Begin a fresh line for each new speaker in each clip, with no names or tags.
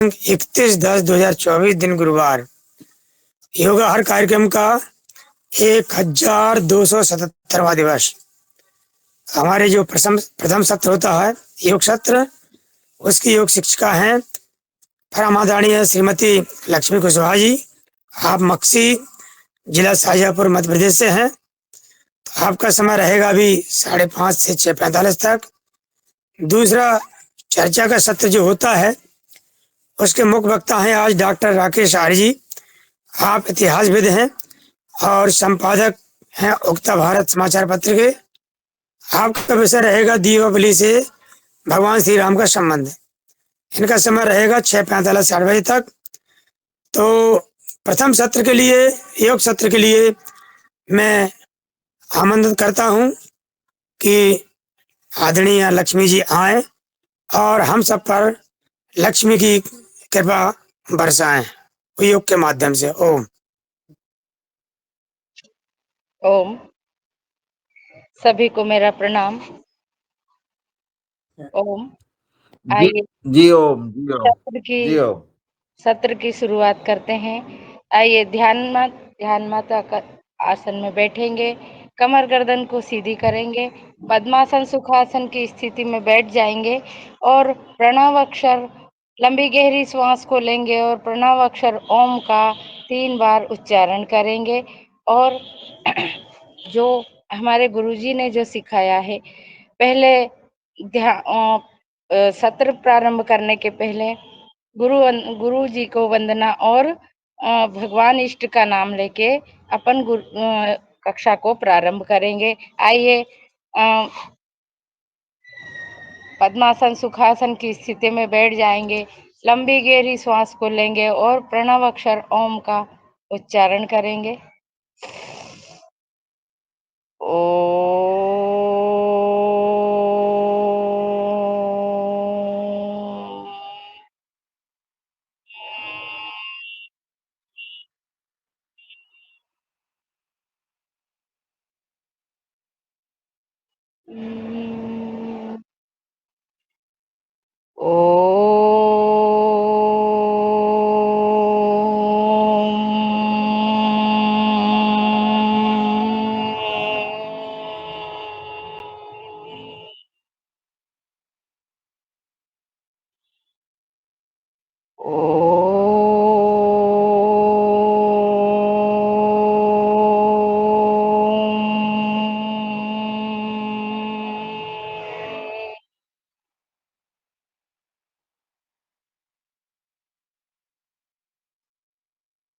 31/10/2024 दिन गुरुवार। योगा हर कार्यक्रम का 1277वां दिवस। हमारे जो प्रथम प्रथम सत्र होता है योग सत्र, उसकी योग शिक्षिका हैं परमादरणीय श्रीमती लक्ष्मी कुशवाहा जी। आप मक्सी जिला शाहजहाँपुर मध्य प्रदेश से हैं। तो आपका समय रहेगा अभी 5:30 से 6:45 तक। दूसरा चर्चा का सत्र जो होता है उसके मुख्य वक्ता हैं आज डॉक्टर राकेश आर्य जी। आप इतिहासविद हैं और संपादक हैं उगता भारत समाचार पत्र के। आपका विषय रहेगा दीपावली से भगवान श्री राम का संबंध। इनका समय रहेगा 6:45 से 8 बजे तक। तो प्रथम सत्र के लिए, योग सत्र के लिए मैं आमंत्रित करता हूं कि आदरणीय लक्ष्मी जी आए और हम सब पर लक्ष्मी की कृपा बरसाएं योग के माध्यम से। ओम।
ओम। सभी को मेरा प्रणाम। ओम।
जी
आइए
जी ओम जी ओम जी ओम।
सत्र की शुरुआत करते हैं। आइए ध्यान माता का आसन में बैठेंगे। कमर गर्दन को सीधी करेंगे। पद्मासन सुखासन की स्थिति में बैठ जाएंगे और प्रणव अक्षर लंबी गहरी श्वास को लेंगे और प्रणव अक्षर ओम का 3 बार उच्चारण करेंगे। और जो हमारे गुरुजी ने जो सिखाया है, पहले सत्र प्रारंभ करने के पहले गुरु जी को वंदना और भगवान इष्ट का नाम लेके अपन कक्षा को प्रारंभ करेंगे। आइए पद्मासन सुखासन की स्थिति में बैठ जाएंगे। लंबी गहरी श्वास को लेंगे और प्रणव अक्षर ओम का उच्चारण करेंगे। ओ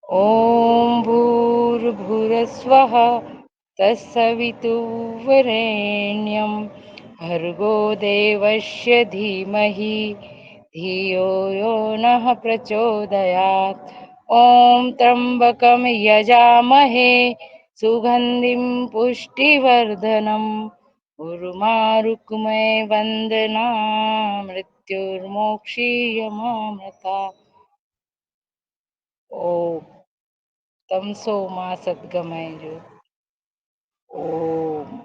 ॐ भूर्भुवस्वः तत्सवितुर्वरेण्यं भर्गो देवस्य धीमहि धियो यो नः प्रचोदयात्। ॐ त्र्यम्बकं यजामहे सुगन्धिं पुष्टिवर्धनम् उर्वारुकमे वन्दना मृत्युर्मोक्षीयमामृता। ओम तमसो मा सद्गमय जो। ओम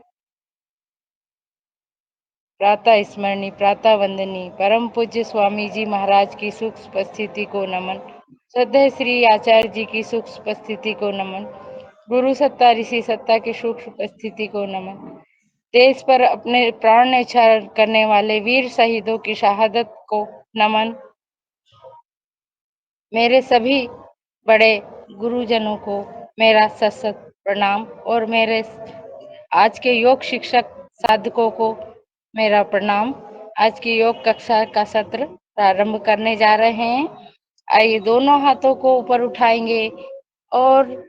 प्रातः स्मरणी प्रातः वंदनी परम पूज्य स्वामी जी महाराज की सुख उपस्थिति को नमन। श्रद्धेय श्री आचार्य जी की सुख उपस्थिति को नमन। गुरु सत्ता ऋषि सत्ता की सुख उपस्थिति को नमन। देश पर अपने प्राण न्यौछावर करने वाले वीर शहीदों की शहादत को नमन। मेरे सभी बड़े गुरुजनों को मेरा सत प्रणाम और मेरे आज के योग शिक्षक साधकों को मेरा प्रणाम। आज की योग कक्षा का सत्र प्रारंभ करने जा रहे हैं। आइए दोनों हाथों को ऊपर उठाएंगे और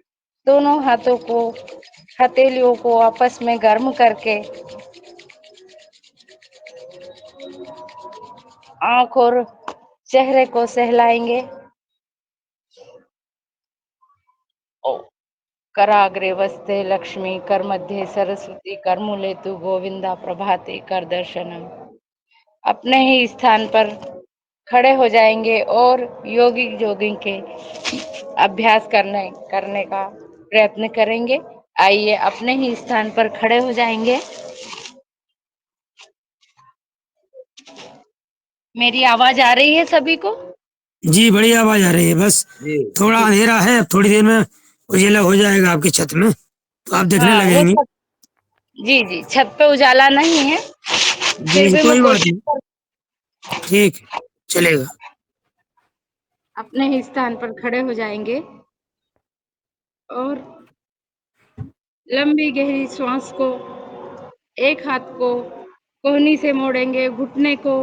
दोनों हाथों को हथेलियों को आपस में गर्म करके आंख और चेहरे को सहलाएंगे। कराग्रे वस्ते लक्ष्मी कर मध्य सरस्वती कर मूले तु गोविंदा प्रभाते कर दर्शनम। अपने ही स्थान पर खड़े हो जाएंगे और योगी जोगिंग के अभ्यास करने का प्रयत्न करेंगे। आइए अपने ही स्थान पर खड़े हो जाएंगे। मेरी आवाज आ रही है सभी को?
जी बढ़िया आवाज आ रही है। बस
जी
थोड़ा अंधेरा है, अब थोड़ी देर में उजाला हो जाएगा आपकी छत में, तो आप देखने
हाँ, वो
लगेंगी।
छत, जी, जी, छत पे उजाला नहीं है,
जी
फिर भी मैं
कोई बात
कोशिश
नहीं, ठीक चलेगा।
अपने ही स्थान पर खड़े हो जाएँगे और लंबी गहरी श्वास को, एक हाथ को कोहनी से मोड़ेंगे, घुटने को,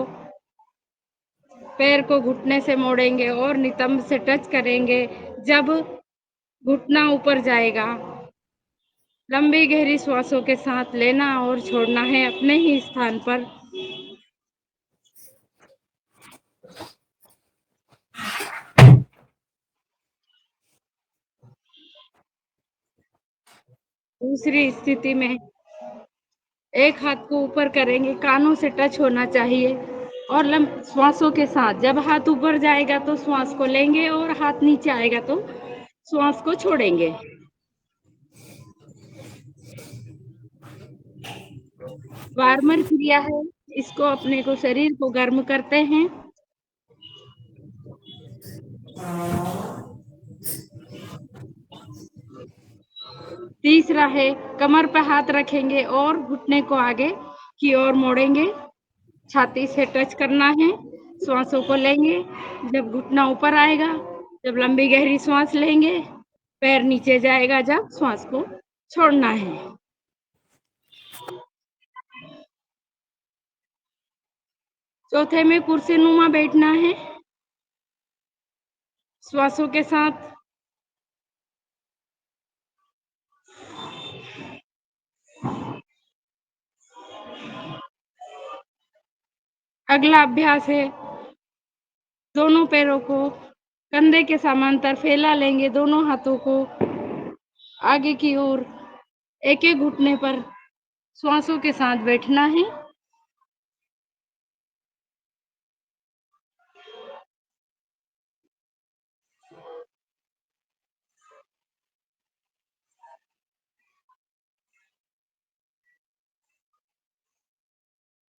पैर को घुटने से मोड़ेंगे और नितंब से टच करेंगे। जब घुटना ऊपर जाएगा, लंबी गहरी श्वासों के साथ लेना और छोड़ना है अपने ही स्थान पर। दूसरी स्थिति में एक हाथ को ऊपर करेंगे, कानों से टच होना चाहिए और श्वासों के साथ जब हाथ ऊपर जाएगा तो श्वास को लेंगे और हाथ नीचे आएगा तो श्वास को छोड़ेंगे। वार्मर क्रिया है, इसको अपने को शरीर को गर्म करते हैं। तीसरा है, कमर पे हाथ रखेंगे और घुटने को आगे की ओर मोड़ेंगे, छाती से टच करना है, श्वासों को लेंगे। जब घुटना ऊपर आएगा, जब लंबी गहरी श्वास लेंगे, पैर नीचे जाएगा, जब श्वास को छोड़ना है। चौथे में कुर्सी नुमा बैठना है, श्वासों के साथ। अगला अभ्यास है, दोनों पैरों को कंधे के समांतर फैला लेंगे, दोनों हाथों को आगे की ओर एक-एक घुटने पर श्वासों के साथ बैठना है।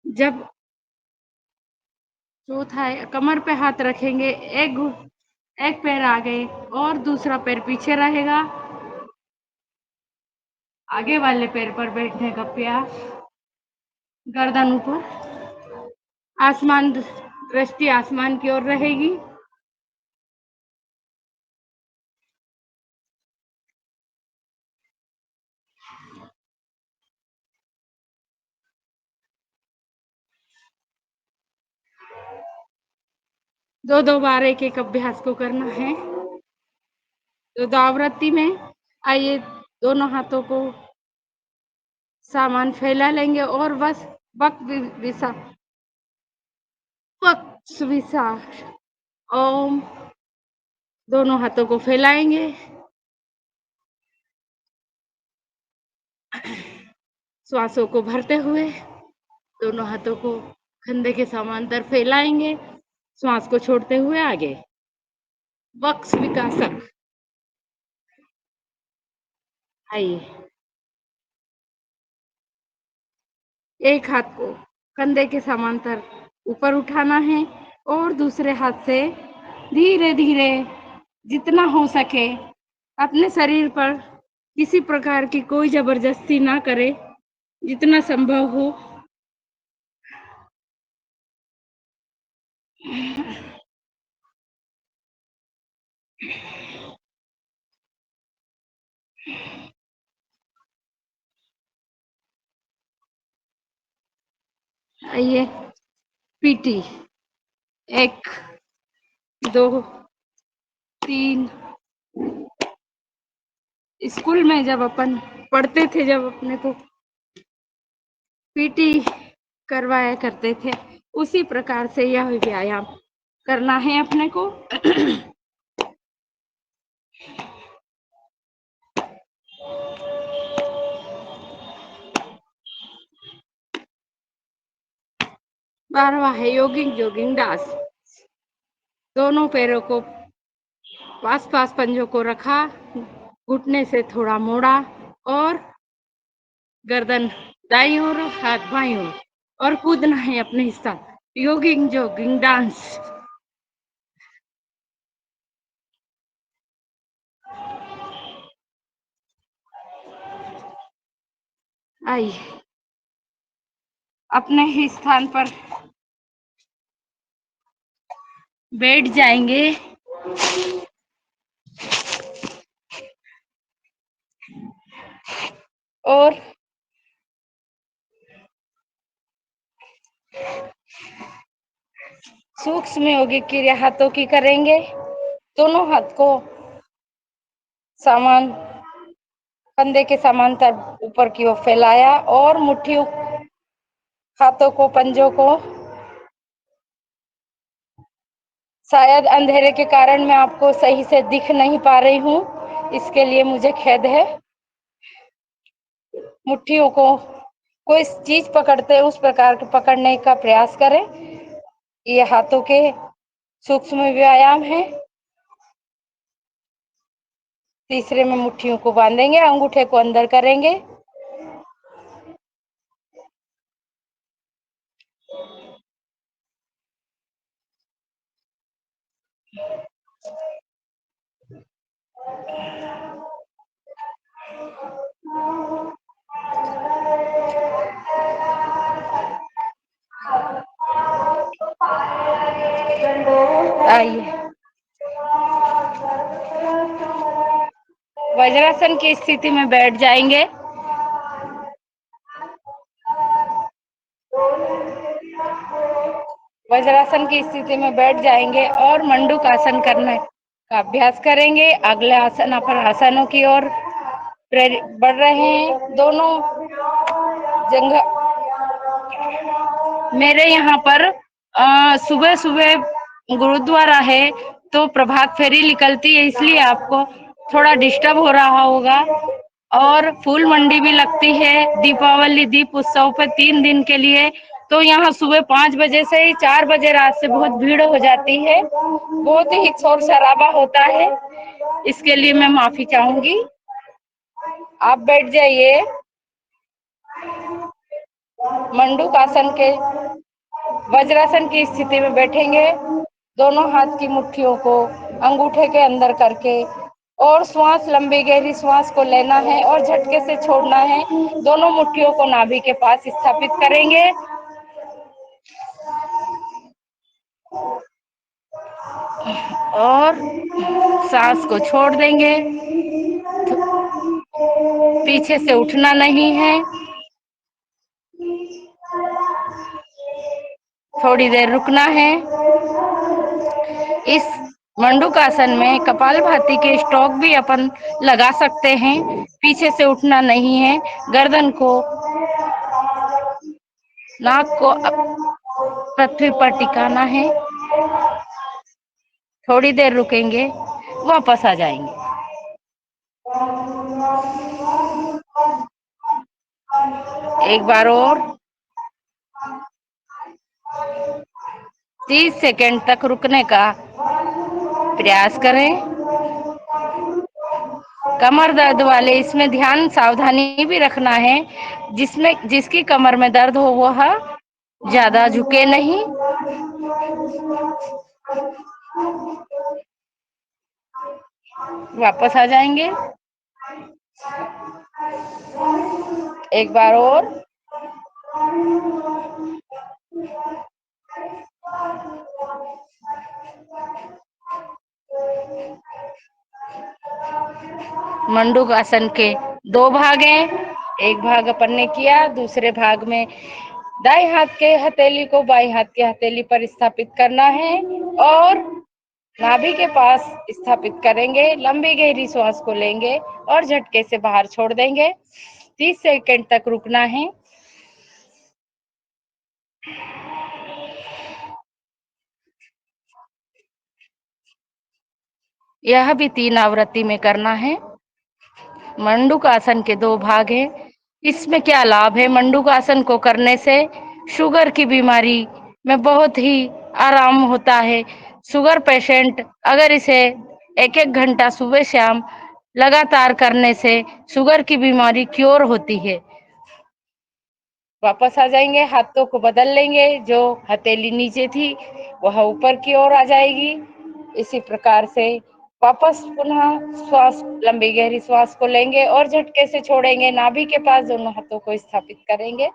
जब चौथा है, कमर पे हाथ रखेंगे, एक पैर आगे और दूसरा पैर पीछे रहेगा, आगे वाले पैर पर बैठने का प्रयास, गर्दन ऊपर, आसमान, दृष्टि आसमान की ओर रहेगी। दो बार एक-एक अभ्यास को करना है। तो दावरत्ती में आइए, दोनों हाथों को सामान फैला लेंगे और बस वक्त विसा वक्त विसा ओम, दोनों हाथों को फैलाएंगे, श्वासों को भरते हुए दोनों हाथों को कंधे के समांतर फैलाएंगे, श्वास को छोड़ते हुए आगे, वक्स विकासक। आइए, एक हाथ को कंधे के समांतर ऊपर उठाना है और दूसरे हाथ से धीरे धीरे, जितना हो सके अपने शरीर पर किसी प्रकार की कोई जबरदस्ती ना करे, जितना संभव हो। आइए, पीटी 1, 2, 3। स्कूल में जब अपन पढ़ते थे, जब अपने को पीटी करवाया करते थे, उसी प्रकार से यह व्यायाम करना है अपने को। 12वां है जोगिंग डांस। दोनों पैरों को पास-पास पंजों को रखा, घुटने से थोड़ा मोड़ा और गर्दन दाईं ओर, हाथ बाईं ओर और कूदना है अपने हिस्सा। Jogging dance. आइए अपने ही स्थान पर बैठ जाएंगे। और सूक्ष्म योगिक क्रिया हाथों की करेंगे। दोनों हाथ को समान कंधे के समांतर ऊपर की ओर फैलाया और मुट्ठी हाथों को पंजों को, शायद अंधेरे के कारण मैं आपको सही से दिख नहीं पा रही हूँ, इसके लिए मुझे खेद है। मुट्ठियों को कोई चीज पकड़ते उस प्रकार के पकड़ने का प्रयास करें। ये हाथों के सूक्ष्म व्यायाम है। तीसरे में मुट्ठियों को बांधेंगे, अंगूठे को अंदर करेंगे। आइए वज्रासन की स्थिति में बैठ जाएंगे। वज्रासन की स्थिति में बैठ जाएंगे और मंडूक आसन करने का अभ्यास करेंगे। अगले आसन पर आसनों की ओर बढ़ रहे हैं। दोनों जगह मेरे यहाँ पर सुबह सुबह गुरुद्वारा है तो प्रभात फेरी निकलती है, इसलिए आपको थोड़ा डिस्टर्ब हो रहा होगा। और फूल मंडी भी लगती है दीपावली दीप उत्सव पे 3 दिन के लिए। तो यहाँ सुबह 5 बजे से ही 4 बजे रात से बहुत भीड़ हो जाती है, बहुत ही शोर शराबा होता है, इसके लिए मैं माफी चाहूंगी। आप बैठ जाइए। मंडूक आसन के वज्रासन की स्थिति में बैठेंगे। दोनों हाथ की मुट्ठियों को अंगूठे के अंदर करके और श्वास लंबी गहरी श्वास को लेना है और झटके से छोड़ना है। दोनों मुट्ठियों को नाभि के पास स्थापित करेंगे और सांस को छोड़ देंगे। पीछे से उठना नहीं है। थोड़ी देर रुकना है। इस मंडूकासन में कपालभाति के स्ट्रोक भी अपन लगा सकते हैं। पीछे से उठना नहीं है। गर्दन को, नाक को पृथ्वी पर टिकाना है। थोड़ी देर रुकेंगे, वापस आ जाएंगे। एक बार और 30 सेकंड तक रुकने का प्रयास करें। कमर दर्द वाले इसमें ध्यान सावधानी भी रखना है, जिसकी कमर में दर्द हो वह ज्यादा झुके नहीं। वापस आ जाएंगे। एक बार और मंडूक आसन के 2 भाग हैं। एक भाग अपन ने किया, दूसरे भाग में दाएं हाथ के हथेली को बाएं हाथ के हथेली पर स्थापित करना है और नाभि के पास स्थापित करेंगे। लंबी गहरी श्वास को लेंगे और झटके से बाहर छोड़ देंगे। 30 सेकंड तक रुकना है। यह भी 3 आवृत्ति में करना है। मंडूक आसन के 2 भाग हैं। इसमें क्या लाभ है? मंडूक आसन को करने से शुगर की बीमारी में बहुत ही आराम होता है। शुगर पेशेंट अगर इसे 1-1 घंटा सुबह शाम लगातार करने से शुगर की बीमारी क्योर होती है। वापस आ जाएंगे। हाथों को बदल लेंगे। जो हथेली नीचे थी वह ऊपर की ओर आ जाएगी। इसी प्रकार से वापस पुनः श्वास, लंबी गहरी श्वास को लेंगे और झटके से छोड़ेंगे। नाभि के पास दोनों हाथों को स्थापित करेंगे।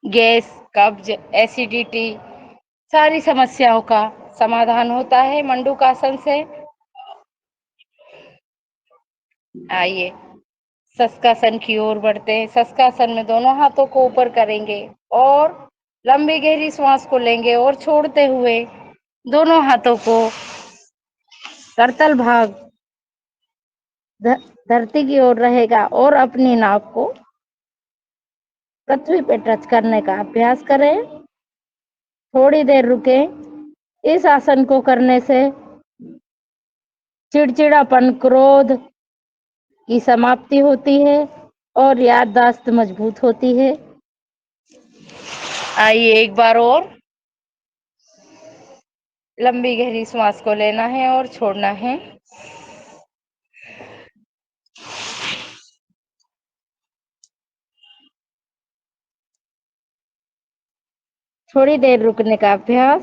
गैस, कब्ज, एसिडिटी, सारी समस्याओं का समाधान होता है मंडूकासन से। आइए शस्कासन की ओर बढ़ते हैं। शस्कासन में दोनों हाथों को ऊपर करेंगे और लंबी गहरी श्वास को लेंगे और छोड़ते हुए दोनों हाथों को करतल भाग धरती की ओर रहेगा और अपनी नाक को पृथ्वी पे टच करने का अभ्यास करें। थोड़ी देर रुकें। इस आसन को करने से चिड़चिड़ापन, क्रोध की समाप्ति होती है और याददाश्त मजबूत होती है। आइए एक बार और लंबी गहरी श्वास को लेना है और छोड़ना है। थोड़ी देर रुकने का अभ्यास,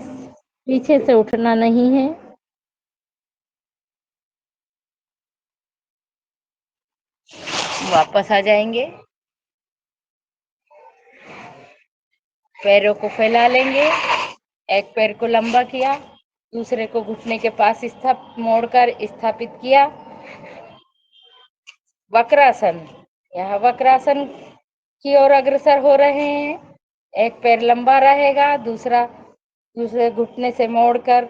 पीछे से उठना नहीं है। वापस आ जाएंगे। पैरों को फैला लेंगे। एक पैर को लंबा किया, दूसरे को घुटने के पास मोड़कर स्थापित किया। वक्रासन, यहाँ वक्रासन की ओर अग्रसर हो रहे हैं। एक पैर लंबा रहेगा, दूसरे घुटने से मोड़कर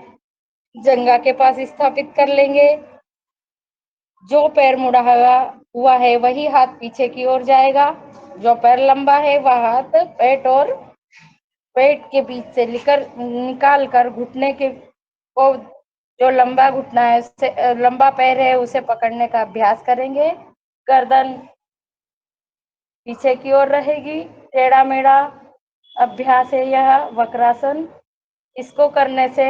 जंघा के पास स्थापित कर लेंगे। जो पैर मुड़ा हुआ है वही हाथ पीछे की ओर जाएगा। जो पैर लंबा है वह हाथ पेट के बीच से निकाल कर घुटने के को, जो लंबा घुटना है उससे लंबा पैर है उसे पकड़ने का अभ्यास करेंगे। गर्दन पीछे की ओर रहेगी। टेढ़ा मेढ़ा अभ्यास है यह वक्रासन। इसको करने से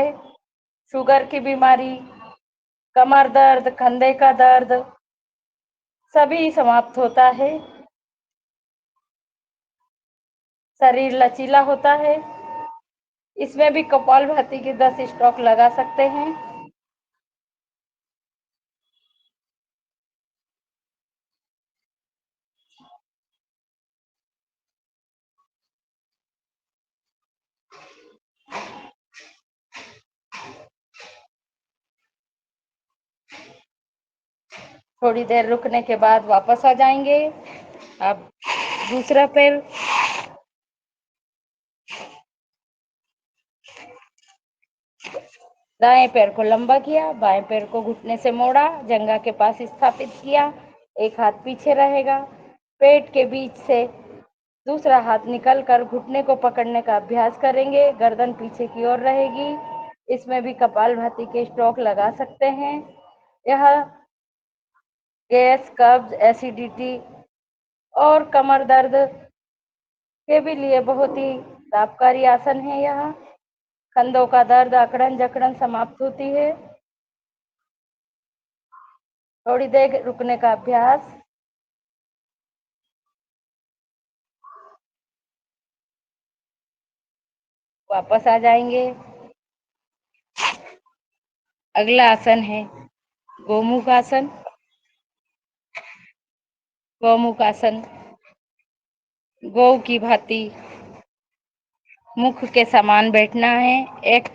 शुगर की बीमारी, कमर दर्द, कंधे का दर्द सभी समाप्त होता है। शरीर लचीला होता है। इसमें भी कपालभाति के 10 स्ट्रोक लगा सकते हैं। थोड़ी देर रुकने के बाद वापस आ जाएंगे। अब दूसरा पैर दाएं पैर को लंबा किया, बाएं पैर को घुटने से मोड़ा, जंघा के पास स्थापित किया। एक हाथ पीछे रहेगा। पेट के बीच से दूसरा हाथ निकलकर घुटने को पकड़ने का अभ्यास करेंगे। गर्दन पीछे की ओर रहेगी। इसमें भी कपालभाति के स्ट्रोक लगा सकते हैं। यह गैस, कब्ज, एसिडिटी और कमर दर्द के भी लिए बहुत ही लाभकारी आसन है। यह कंधों का दर्द, अकड़न जकड़न समाप्त होती है। थोड़ी देर रुकने का अभ्यास। वापस आ जाएंगे। अगला आसन है गोमुख आसन। गोमुख आसन गौ की भांति मुख के समान बैठना है। एक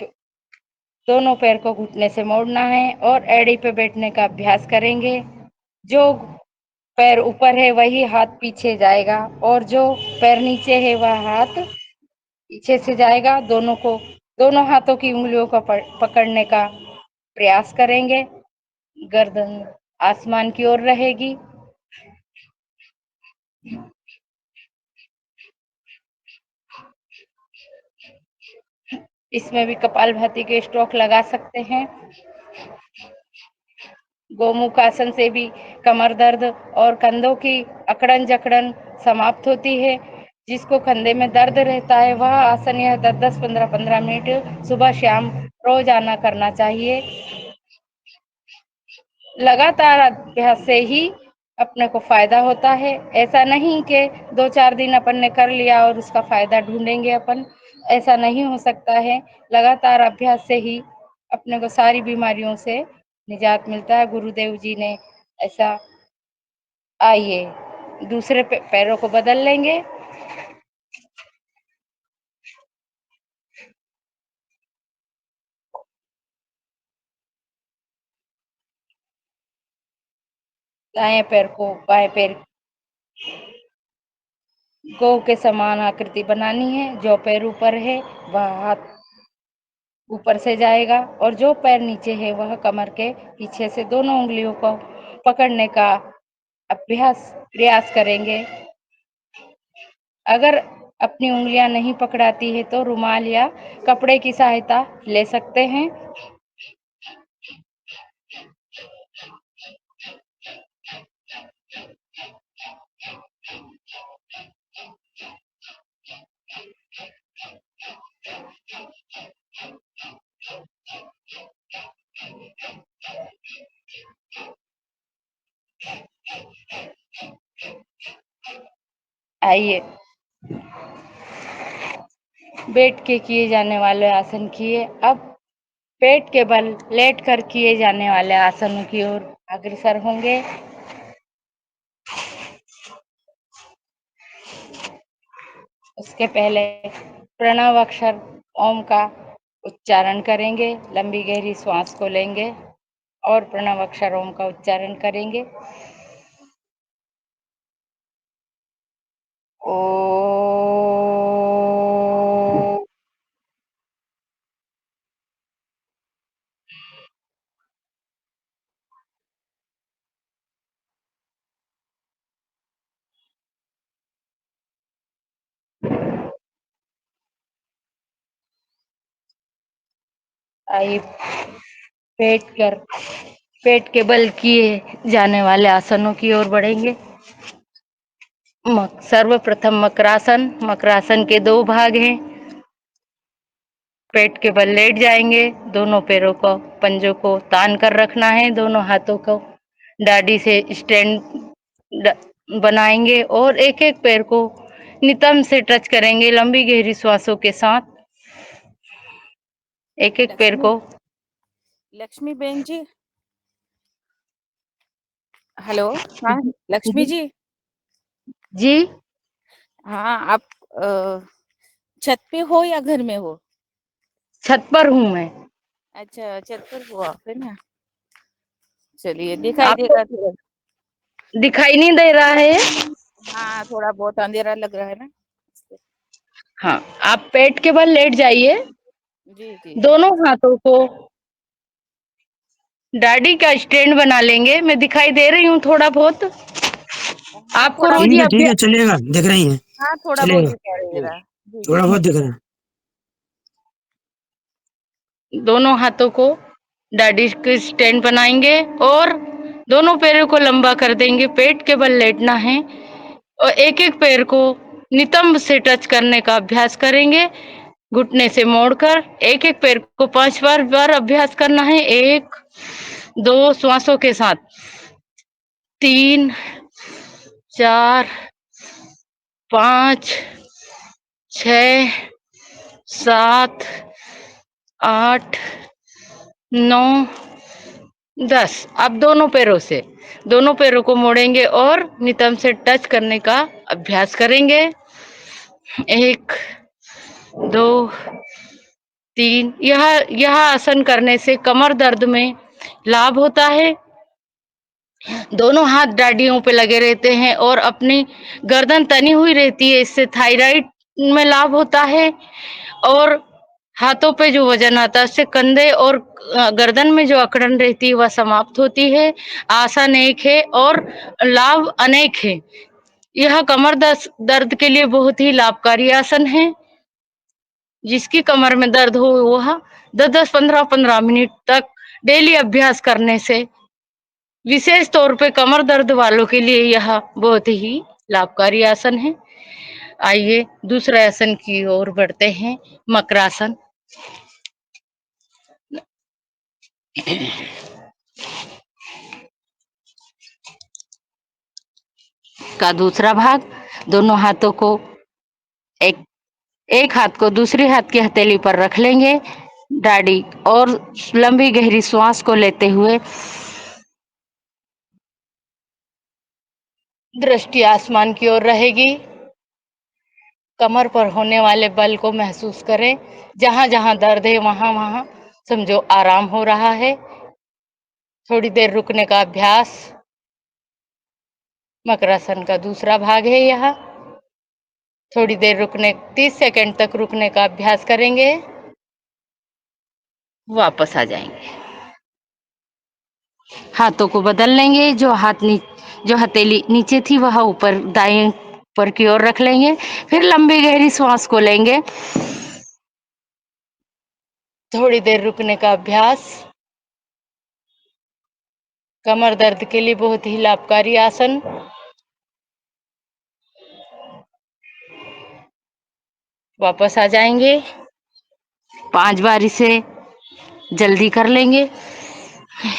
दोनों पैर को घुटने से मोड़ना है और एड़ी पे बैठने का अभ्यास करेंगे। जो पैर ऊपर है वही हाथ पीछे जाएगा और जो पैर नीचे है वह हाथ पीछे से जाएगा। दोनों हाथों की उंगलियों को पकड़ने का प्रयास करेंगे। गर्दन आसमान की ओर रहेगी। इसमें भी कपालभाति के स्ट्रोक लगा सकते हैं। गोमुख आसन से भी कमर दर्द और कंधों की अकड़न जकड़न समाप्त होती है। जिसको कंधे में दर्द रहता है वह आसन यह 10-10, 15-15 मिनट सुबह शाम रोजाना करना चाहिए। लगातार अभ्यास से ही अपने को फायदा होता है। ऐसा नहीं कि 2-4 दिन अपन ने कर लिया और उसका फायदा ढूंढेंगे अपन, ऐसा नहीं हो सकता है। लगातार अभ्यास से ही अपने को सारी बीमारियों से निजात मिलता है। गुरुदेव जी ने ऐसा, आइए दूसरे पैरों को बदल लेंगे। दाएं पैर को बाएं पैर गौ के समान आकृति बनानी है। जो पैर ऊपर है वह हाथ ऊपर से जाएगा और जो पैर नीचे है वह कमर के पीछे से दोनों उंगलियों को पकड़ने का प्रयास करेंगे। अगर अपनी उंगलियां नहीं पकड़ाती है तो रुमाल या कपड़े की सहायता ले सकते हैं। आइए बैठ के किए जाने वाले आसन किए। अब पेट के बल लेट कर किए जाने वाले आसनों की ओर अग्रसर होंगे। उसके पहले प्रणव अक्षर ओम का उच्चारण करेंगे। लंबी गहरी श्वास को लेंगे और प्रणव अक्षर ओम का उच्चारण करेंगे। ओ आइए पेट के बल किए जाने वाले आसनों की ओर बढ़ेंगे। सर्वप्रथम मकरासन। मकरासन के 2 भाग हैं। पेट के बल लेट जाएंगे। दोनों पैरों को पंजों को तान कर रखना है। दोनों हाथों को डाडी से स्टैंड बनाएंगे और एक एक पैर को नितंब से टच करेंगे लंबी गहरी श्वासों के साथ। एक एक पैर को।
लक्ष्मी बहन जी, हेलो। हाँ लक्ष्मी जी।
जी
हाँ आप छत पे हो या घर में हो?
छत पर हूँ मैं।
अच्छा छत पर हो आप, है ना। चलिए दिखाई
आपको
देगा थोड़ा।
दिखाई नहीं दे रहा है?
हाँ थोड़ा बहुत अंधेरा लग रहा है ना।
हाँ, आप पेट के बल लेट जाइए।
जी जी।
दोनों हाथों को डाडी का स्टैंड बना लेंगे। मैं दिखाई दे रही हूँ थोड़ा बहुत।
हाँ
आपको
थोड़ा
रोज
ठीक
ये
है ठीक है,
अभ्यास,
चलेगा, दिख रही है,
हाँ थोड़ा बहुत
चलेगा,
दिखाई दे रहा है। जी जी।
थोड़ा बहुत दिख रहा है।
दोनों हाथों को डाडी के स्टैंड बनाएंगे और दोनों पैरों को लंबा कर देंगे। पेट के बल लेटना है और एक एक पैर को नितंब से टच करने का अभ्यास करेंगे। घुटने से मोड़कर एक एक पैर को 5 बार अभ्यास करना है। 1 2 श्वासों के साथ, 3 4 5 6 7 8 9 10। अब दोनों पैरों को मोड़ेंगे और नितंब से टच करने का अभ्यास करेंगे। 1 2 3। यह आसन करने से कमर दर्द में लाभ होता है। दोनों हाथ डाडियों पे लगे रहते हैं और अपनी गर्दन तनी हुई रहती है। इससे थायराइड में लाभ होता है और हाथों पे जो वजन आता है उससे कंधे और गर्दन में जो अकड़न रहती है वह समाप्त होती है। आसन एक है और लाभ अनेक है। यह कमर दर्द के लिए बहुत ही लाभकारी आसन है। जिसकी कमर में दर्द हो वह 10-10, 15-15 मिनट तक डेली अभ्यास करने से, विशेष तौर पे कमर दर्द वालों के लिए यह बहुत ही लाभकारी आसन है। आइए दूसरे आसन की ओर बढ़ते हैं, मकरासन। का दूसरा भाग, दोनों हाथों को एक एक हाथ को दूसरे हाथ की हथेली पर रख लेंगे, दाढ़ी और लंबी गहरी श्वास को लेते हुए दृष्टि आसमान की ओर रहेगी। कमर पर होने वाले बल को महसूस करें, जहां जहां दर्द है वहां वहां समझो आराम हो रहा है। थोड़ी देर रुकने का अभ्यास। मकरासन का दूसरा भाग है यह। थोड़ी देर रुकने, 30 सेकंड तक रुकने का अभ्यास करेंगे, वापस आ जाएंगे। हाथों को बदल लेंगे, जो हथेली नीचे थी वह ऊपर दाएं ऊपर की ओर रख लेंगे। फिर लंबी गहरी श्वास को लेंगे, थोड़ी देर रुकने का अभ्यास। कमर दर्द के लिए बहुत ही लाभकारी आसन। वापस आ जाएंगे। 5 बार इसे जल्दी कर लेंगे।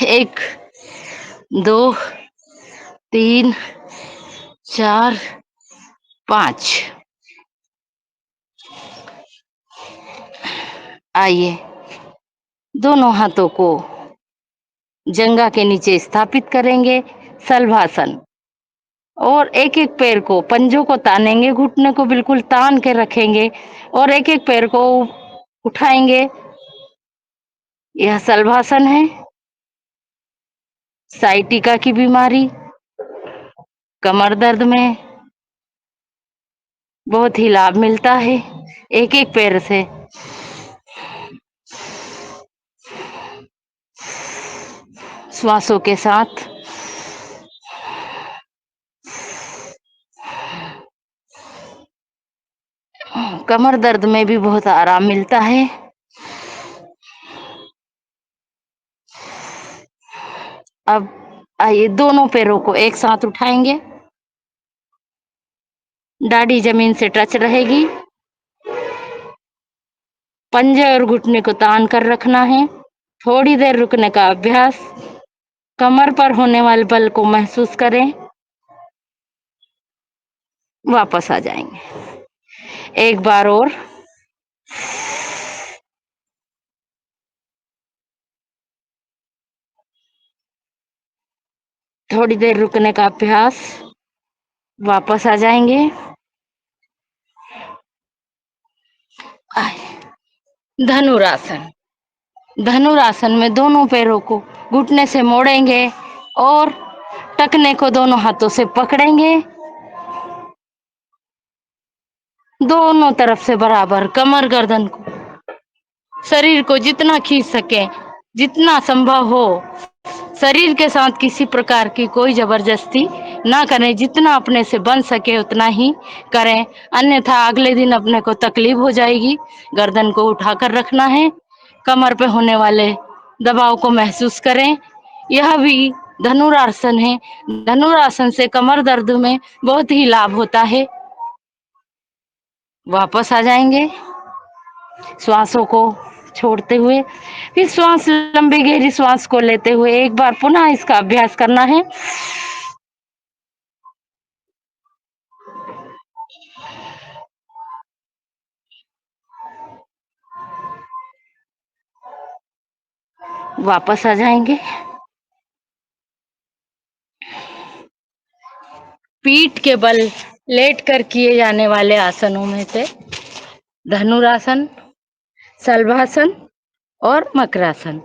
1 2 3 4 5। आइए दोनों हाथों को जंघा के नीचे स्थापित करेंगे, शलभासन। और एक एक पैर को, पंजों को तानेंगे, घुटने को बिल्कुल तान के रखेंगे और एक एक पैर को उठाएंगे। यह शलभासन है। साइटिका की बीमारी, कमर दर्द में बहुत ही लाभ मिलता है एक एक पैर से। श्वासों के साथ कमर दर्द में भी बहुत आराम मिलता है। अब आइए दोनों पैरों को एक साथ उठाएंगे, दाढ़ी जमीन से टच रहेगी। पंजे और घुटने को तान कर रखना है। थोड़ी देर रुकने का अभ्यास। कमर पर होने वाले बल को महसूस करें, वापस आ जाएंगे। एक बार और। थोड़ी देर रुकने का अभ्यास, वापस आ जाएंगे। धनुरासन। धनुरासन में दोनों पैरों को घुटने से मोड़ेंगे और टखने को दोनों हाथों से पकड़ेंगे, दोनों तरफ से बराबर। कमर गर्दन को, शरीर को जितना खींच सके, जितना संभव हो, शरीर के साथ किसी प्रकार की कोई जबरदस्ती ना करें। जितना अपने से बन सके उतना ही करें, अन्यथा अगले दिन अपने को तकलीफ हो जाएगी। गर्दन को उठाकर रखना है। कमर पे होने वाले दबाव को महसूस करें। यह भी धनुरासन है। धनुरासन से कमर दर्द में बहुत ही लाभ होता है। वापस आ जाएंगे श्वासों को छोड़ते हुए। फिर श्वास, लंबी गहरी श्वास को लेते हुए एक बार पुनः इसका अभ्यास करना है। वापस आ जाएंगे। पीठ के बल लेट कर किए जाने वाले आसनों में से धनुरासन, शलभासन और मकरासन।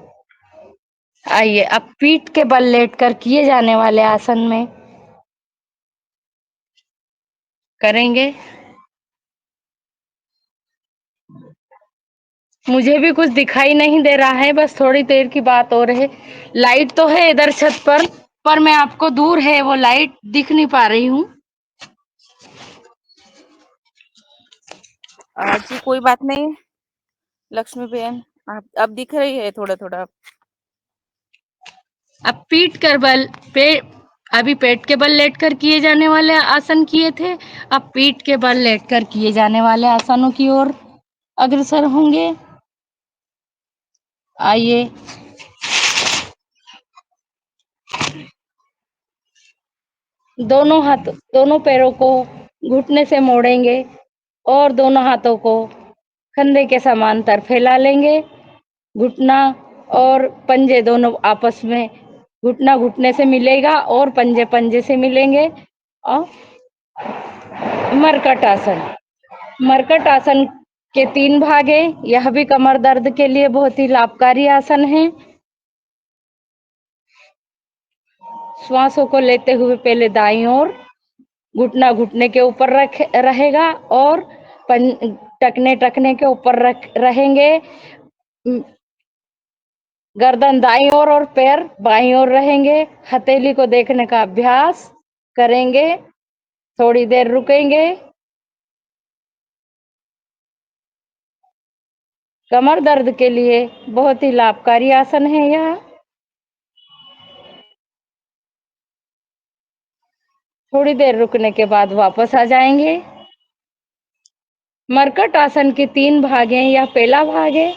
आइए अब पीठ के बल लेट कर किए जाने वाले आसन में करेंगे। मुझे भी कुछ दिखाई नहीं दे रहा है, बस थोड़ी देर की बात हो रही है। लाइट तो है इधर छत पर मैं आपको दूर है वो लाइट दिख नहीं पा रही हूँ।
जी कोई बात नहीं लक्ष्मी बहन, आप अब दिख रही है थोड़ा थोड़ा।
अब पीठ कर बल पे अभी पेट के बल लेटकर किए जाने वाले आसन किए थे, अब पीठ के बल लेटकर किए जाने वाले आसनों की ओर अग्रसर होंगे। आइए, दोनों पैरों को घुटने से मोड़ेंगे और दोनों हाथों को कंधे के समांतर फैला लेंगे। घुटना और पंजे दोनों आपस में, घुटना घुटने से मिलेगा और पंजे पंजे से मिलेंगे। और मरकट आसन, मरकट आसन के 3 भाग हैं। यह भी कमर दर्द के लिए बहुत ही लाभकारी आसन है। श्वासों को लेते हुए पहले दाईं ओर, घुटना घुटने के ऊपर रहेगा और टखने टखने के ऊपर रहेंगे। गर्दन दाईं ओर और पैर बाईं ओर रहेंगे। हथेली को देखने का अभ्यास करेंगे। थोड़ी देर रुकेंगे। कमर दर्द के लिए बहुत ही लाभकारी आसन है यह। थोड़ी देर रुकने के बाद वापस आ जाएंगे। मरकट आसन के 3 भाग हैं। यह पहला भाग है।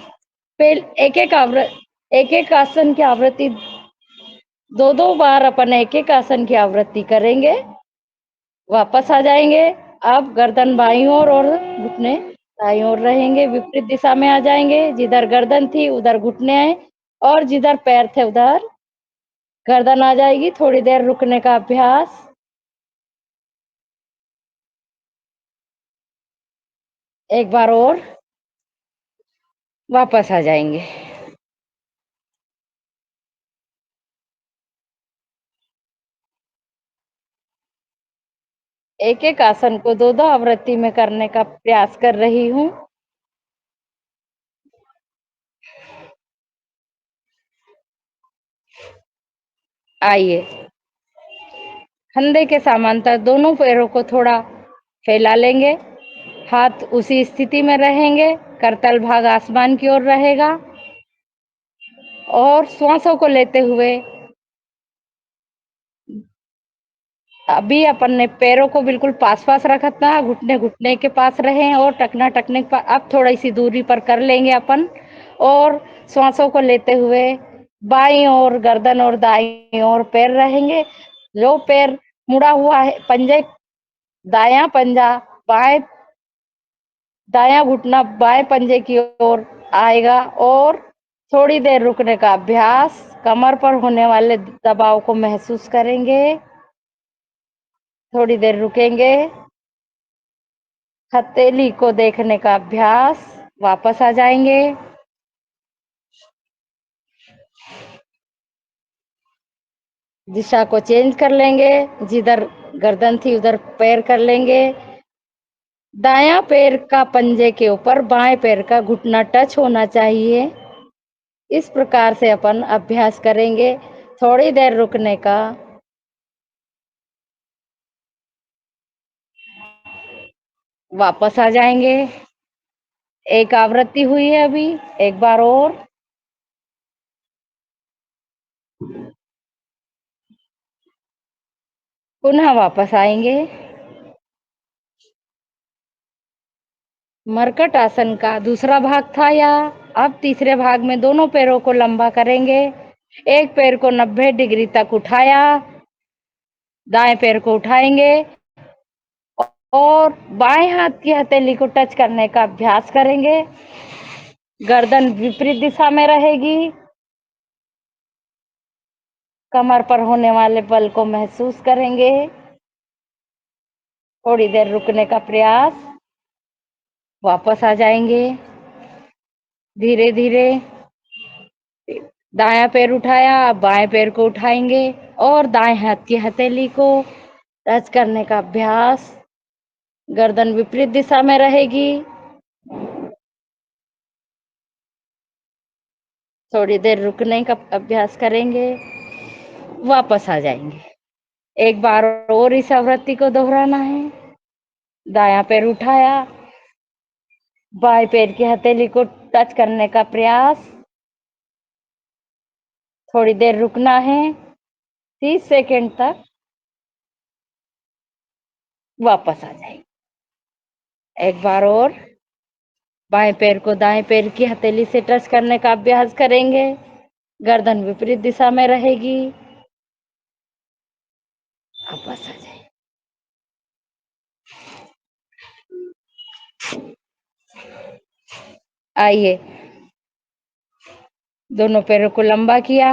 एक एक आसन की आवृत्ति 2 बार अपन एक एक आसन की आवृत्ति करेंगे। वापस आ जाएंगे। अब गर्दन बाईं ओर और घुटने दाईं ओर रहेंगे। विपरीत दिशा में आ जाएंगे। जिधर गर्दन थी उधर घुटने आए और जिधर पैर थे उधर गर्दन आ जाएगी। थोड़ी देर रुकने का अभ्यास। एक बार और वापस आ जाएंगे। एक एक आसन को 2 आवृत्ति में करने का प्रयास कर रही हूँ। आइए, कंधे के समांतर दोनों पैरों को थोड़ा फैला लेंगे। हाथ उसी स्थिति में रहेंगे। करतल भाग आसमान की ओर रहेगा और श्वासों को लेते हुए अभी अपन ने पैरों को बिल्कुल पास पास रखा था। घुटने घुटने के पास रहे और टखना टखने के पास। अब थोड़ी सी दूरी पर कर लेंगे अपन और श्वासों को लेते हुए बाईं ओर गर्दन और दाईं ओर पैर रहेंगे। जो पैर मुड़ा हुआ है, पंजे दायां पंजा दायां घुटना बाएं पंजे की ओर आएगा और थोड़ी देर रुकने का अभ्यास। कमर पर होने वाले दबाव को महसूस करेंगे। थोड़ी देर रुकेंगे। हथेली को देखने का अभ्यास। वापस आ जाएंगे। दिशा को चेंज कर लेंगे। जिधर गर्दन थी उधर पैर कर लेंगे। दायां पैर का पंजे के ऊपर बाएं पैर का घुटना टच होना चाहिए। इस प्रकार से अपन अभ्यास करेंगे। थोड़ी देर रुकने का। वापस आ जाएंगे। एक आवृत्ति हुई है अभी। एक बार और। पुनः वापस आएंगे। मरकट आसन का दूसरा भाग था यह। अब तीसरे भाग में दोनों पैरों को लंबा करेंगे। एक पैर को 90 डिग्री तक उठाया। दाएं पैर को उठाएंगे और बाएं हाथ की हथेली को टच करने का अभ्यास करेंगे। गर्दन विपरीत दिशा में रहेगी। कमर पर होने वाले बल को महसूस करेंगे। थोड़ी देर रुकने का प्रयास। वापस आ जाएंगे। धीरे धीरे दायां पैर उठाया। अब बाएं पैर को उठाएंगे और दाएं हाथ की हथेली को टच करने का अभ्यास। गर्दन विपरीत दिशा में रहेगी। थोड़ी देर रुकने का अभ्यास करेंगे। वापस आ जाएंगे। एक बार और इस आवृत्ति को दोहराना है। दायां पैर उठाया। बाएं पैर की हथेली को टच करने का प्रयास। थोड़ी देर रुकना है, 30 सेकंड तक। वापस आ जाएंगे। एक बार और बाएं पैर को दाएं पैर की हथेली से टच करने का अभ्यास करेंगे। गर्दन विपरीत दिशा में रहेगी। वापस आ जाए। आइए, दोनों पैरों को लंबा किया,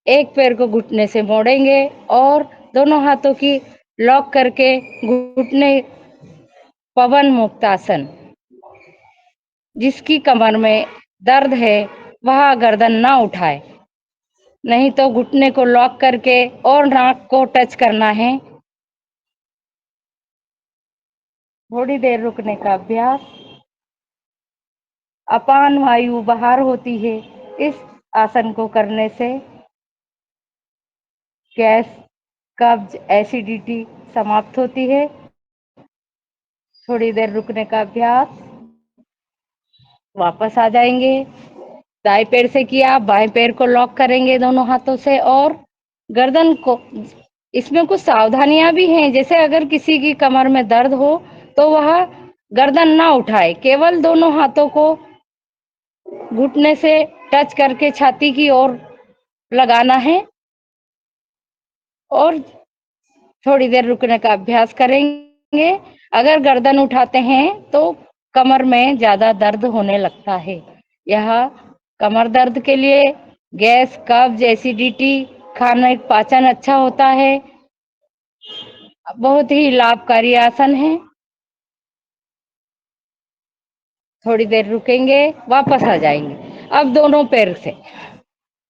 एक पैर को घुटने से मोड़ेंगे और दोनों हाथों की लॉक करके घुटने, पवन मुक्तासन। जिसकी कमर में दर्द है वह गर्दन ना उठाए, नहीं तो घुटने को लॉक करके और नाक को टच करना है। थोड़ी देर रुकने का अभ्यास। अपान वायु बाहर होती है। इस आसन को करने से गैस, कब्ज, एसिडिटी समाप्त होती है। थोड़ी देर रुकने का अभ्यास। वापस आ जाएंगे। दाएं पैर से किया, बाएं पैर को लॉक करेंगे दोनों हाथों से और गर्दन को, इसमें कुछ सावधानियां भी हैं, जैसे अगर किसी की कमर में दर्द हो तो वह गर्दन ना उठाए, केवल दोनों हाथों को घुटने से टच करके छाती की ओर लगाना है और थोड़ी देर रुकने का अभ्यास करेंगे। अगर गर्दन उठाते हैं तो कमर में ज्यादा दर्द होने लगता है। यह कमर दर्द के लिए, गैस, कब्ज, एसिडिटी, खाना पाचन अच्छा होता है, बहुत ही लाभकारी आसन है। थोड़ी देर रुकेंगे, वापस आ जाएंगे। अब दोनों पैर से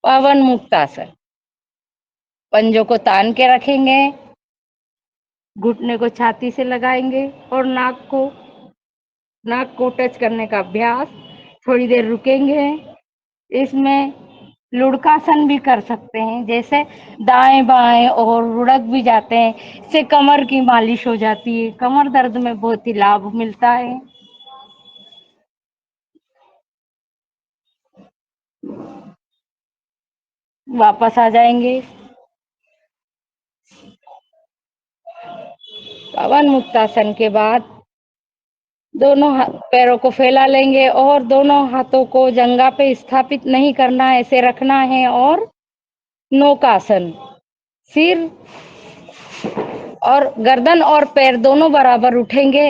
पवन मुक्तासन। पंजों को तान के रखेंगे, घुटने को छाती से लगाएंगे और नाक को टच करने का अभ्यास। थोड़ी देर रुकेंगे। इसमें लुढ़कासन भी कर सकते हैं, जैसे दाएं बाएं और लुढ़क भी जाते हैं, इससे कमर की मालिश हो जाती है, कमर दर्द में बहुत ही लाभ मिलता है। वापस आ जाएंगे। पवन मुक्तासन के बाद दोनों पैरों को फैला लेंगे और दोनों हाथों को जंघा पे स्थापित नहीं करना है, ऐसे रखना है। और नौकासन, सिर और गर्दन और पैर दोनों बराबर उठेंगे।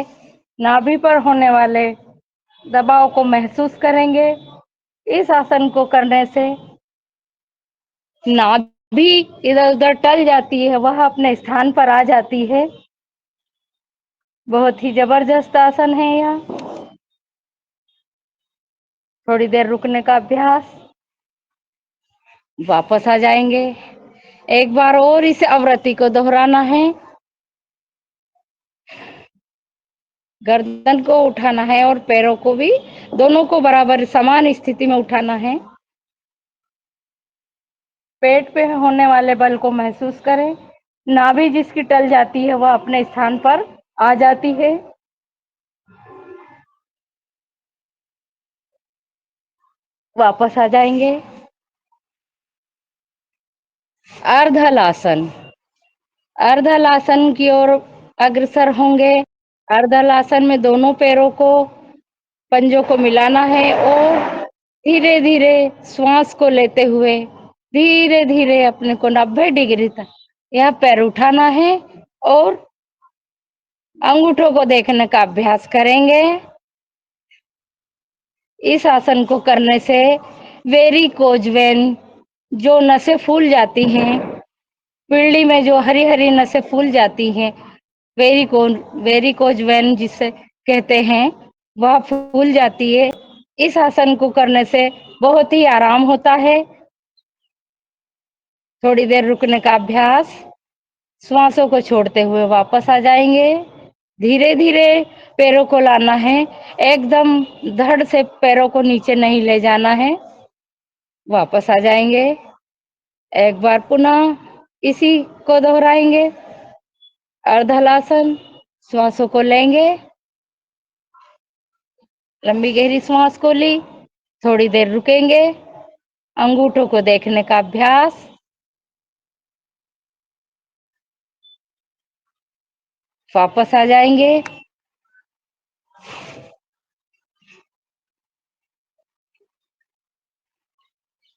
नाभि पर होने वाले दबाव को महसूस करेंगे। इस आसन को करने से नाभि इधर उधर टल जाती है, वह अपने स्थान पर आ जाती है। बहुत ही जबरदस्त आसन है यह। थोड़ी देर रुकने का अभ्यास। वापस आ जाएंगे। एक बार और इस आवृत्ति को दोहराना है। गर्दन को उठाना है और पैरों को भी, दोनों को बराबर समान स्थिति में उठाना है। पेट पे होने वाले बल को महसूस करें। नाभि जिसकी टल जाती है वह अपने स्थान पर आ जाती है। वापस आ जाएंगे। अर्धलासन। अर्धलासन की ओर अग्रसर होंगे। अर्धलासन में दोनों पैरों को, पंजों को मिलाना है और धीरे धीरे श्वास को लेते हुए धीरे धीरे अपने को 90 डिग्री तक यह पैर उठाना है और अंगूठों को देखने का अभ्यास करेंगे। इस आसन को करने से वेरिकोज वेन, जो नसें फूल जाती हैं, पीढ़ी में जो हरी हरी नसें फूल जाती हैं, वेरिकोज वेन जिसे कहते हैं, वह फूल जाती है। इस आसन को करने से बहुत ही आराम होता है। थोड़ी देर रुकने का अभ्यास। श्वासों को छोड़ते हुए वापस आ जाएंगे। धीरे धीरे पैरों को लाना है, एकदम धड़ से पैरों को नीचे नहीं ले जाना है। वापस आ जाएंगे। एक बार पुनः इसी को दोहराएंगे। अर्धलासन। श्वासों को लेंगे, लंबी गहरी श्वास को ली। थोड़ी देर रुकेंगे। अंगूठों को देखने का अभ्यास। वापस आ जाएंगे।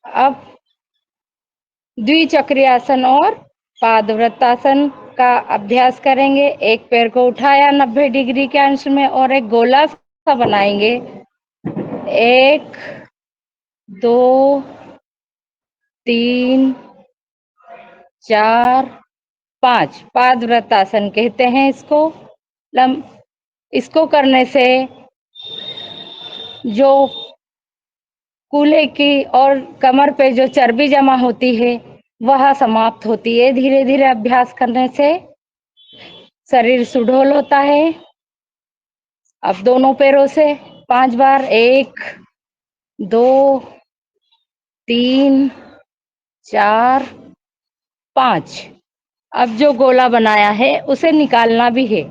अब द्विचक्रीय आसन और पादवृत्तासन का अभ्यास करेंगे। एक पैर को उठाया 90 डिग्री के अंश में और एक गोला सा बनाएंगे। 1 2 3 4 5 पादवृत्तासन कहते हैं इसको। इसको करने से जो कूल्हे की और कमर पे जो चर्बी जमा होती है वह समाप्त होती है। धीरे धीरे अभ्यास करने से शरीर सुडौल होता है। अब दोनों पैरों से 5 बार, 1 2 3 4 5। अब जो गोला बनाया है उसे निकालना भी है।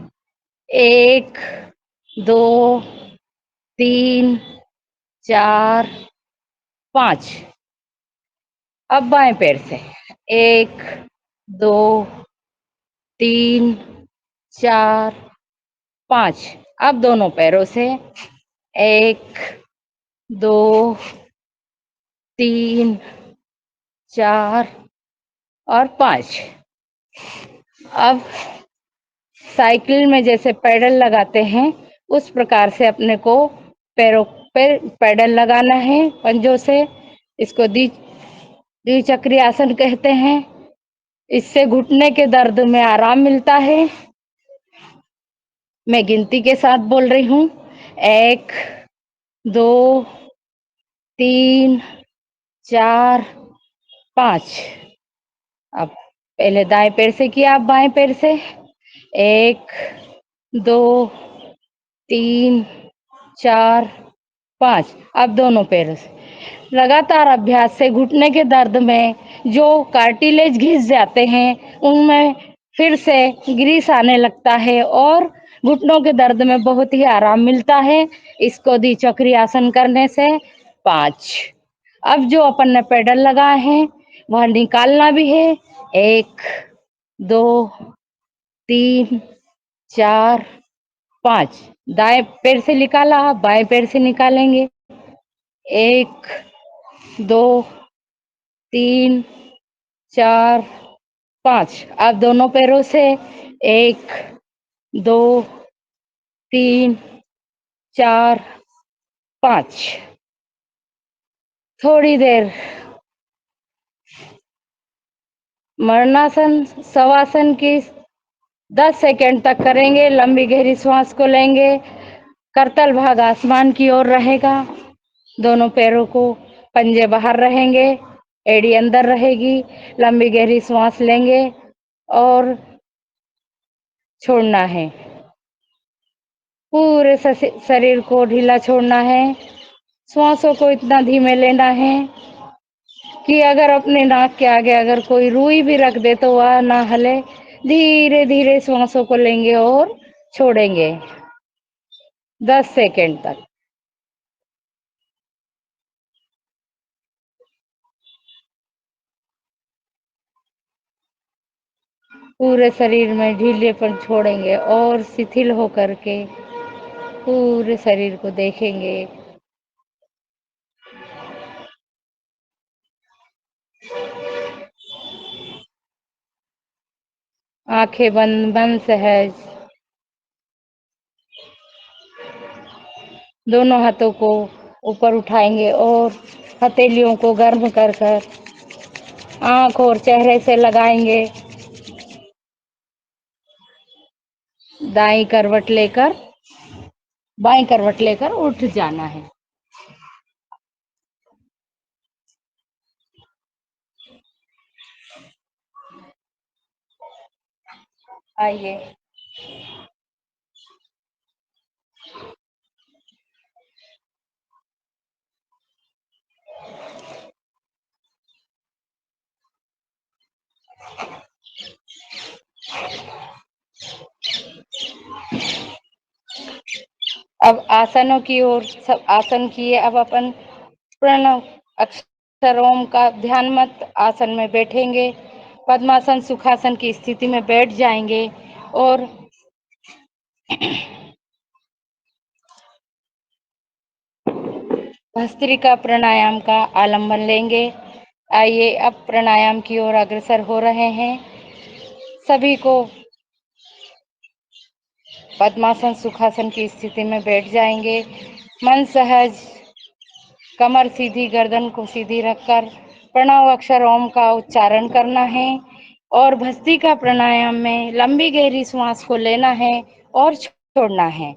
1 2 3 4 5। अब बाएं पैर से 1 2 3 4 5। अब दोनों पैरों से 1 2 3 4 और 5। अब साइकिल में जैसे पैडल लगाते हैं उस प्रकार से अपने को पैरों पे पैडल लगाना है पंजों से। इसको द्विचक्रीय आसन कहते हैं। इससे घुटने के दर्द में आराम मिलता है। मैं गिनती के साथ बोल रही हूँ। 1 2 3 4 5। अब पहले दाएं पैर से किया, अब बाएं पैर से 1 2 3 4 5। अब दोनों पैरों से लगातार अभ्यास से घुटने के दर्द में जो कार्टिलेज घिस जाते हैं उनमें फिर से ग्रीस आने लगता है और घुटनों के दर्द में बहुत ही आराम मिलता है। इसको द्विचक्रीय आसन करने से 5। अब जो अपन ने पेडल लगाए हैं वह निकालना भी है। 1 2 3 4 5। दाएं पैर से निकाला, बाएं पैर से निकालेंगे। 1 2 3 4 5। अब दोनों पैरों से 1 2 3 4 5। थोड़ी देर मरणासन शवासन की 10 सेकंड तक करेंगे। लंबी गहरी सांस को लेंगे। करतल भाग आसमान की ओर रहेगा। दोनों पैरों को पंजे बाहर रहेंगे, एड़ी अंदर रहेगी। लंबी गहरी सांस लेंगे और छोड़ना है। पूरे शरीर को ढीला छोड़ना है। श्वासों को इतना धीमे लेना है कि अगर अपने नाक के आगे अगर कोई रुई भी रख दे तो वह ना हिले। धीरे धीरे श्वासों को लेंगे और छोड़ेंगे 10 सेकंड तक। पूरे शरीर में ढीलेपन छोड़ेंगे और शिथिल होकर के पूरे शरीर को देखेंगे। आंखें बंद बंद सहज। दोनों हाथों को ऊपर उठाएंगे और हथेलियों को गर्म कर कर आंख और चेहरे से लगाएंगे। दाईं करवट लेकर बाईं करवट लेकर उठ जाना है। आइए। अब आसनों की ओर सब आसन किए। अब अपन प्रणव अक्षरों का ध्यान मत आसन में बैठेंगे। पद्मासन सुखासन की स्थिति में बैठ जाएंगे और भस्त्रिका प्राणायाम का आलंबन लेंगे। आइए अब प्राणायाम की ओर अग्रसर हो रहे हैं। सभी को पद्मासन सुखासन की स्थिति में बैठ जाएंगे। मन सहज, कमर सीधी, गर्दन को सीधी रखकर प्रणव अक्षर ओम का उच्चारण करना है और भस्त्रिका प्राणायाम में लंबी गहरी श्वास को लेना है और छोड़ना है।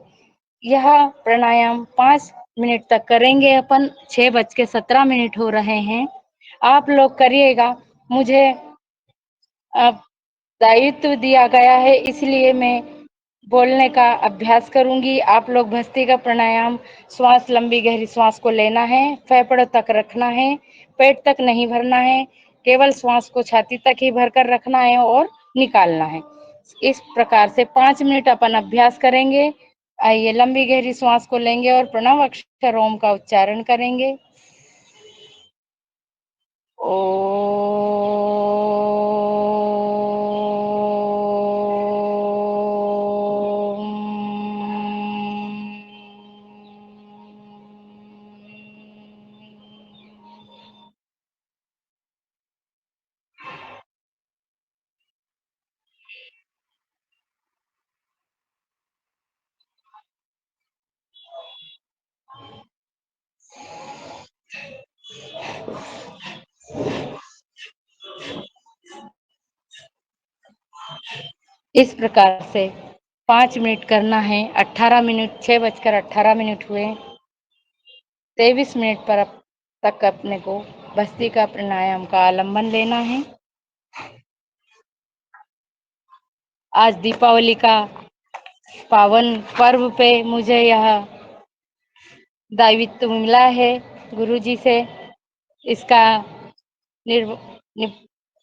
यह प्राणायाम 5 मिनट तक करेंगे अपन। 6:17 हो रहे हैं। आप लोग करिएगा। मुझे अब दायित्व दिया गया है, इसलिए मैं बोलने का अभ्यास करूंगी। आप लोग भस्त्रिका प्राणायाम, श्वास लंबी गहरी श्वास को लेना है, फेफड़ों तक रखना है, पेट तक नहीं भरना है, केवल श्वास को छाती तक ही भरकर रखना है और निकालना है। इस प्रकार से 5 मिनट अपन अभ्यास करेंगे। आइए लंबी गहरी श्वास को लेंगे और प्रणव अक्षर ओम का उच्चारण करेंगे। इस प्रकार से 5 मिनट करना है। 18 मिनट, 6:18 हुए। 23 मिनट पर अब तक अपने को भस्त्रिका प्राणायाम का आलंबन लेना है। आज दीपावली का पावन पर्व पे मुझे यह दायित्व मिला है गुरुजी से। इसका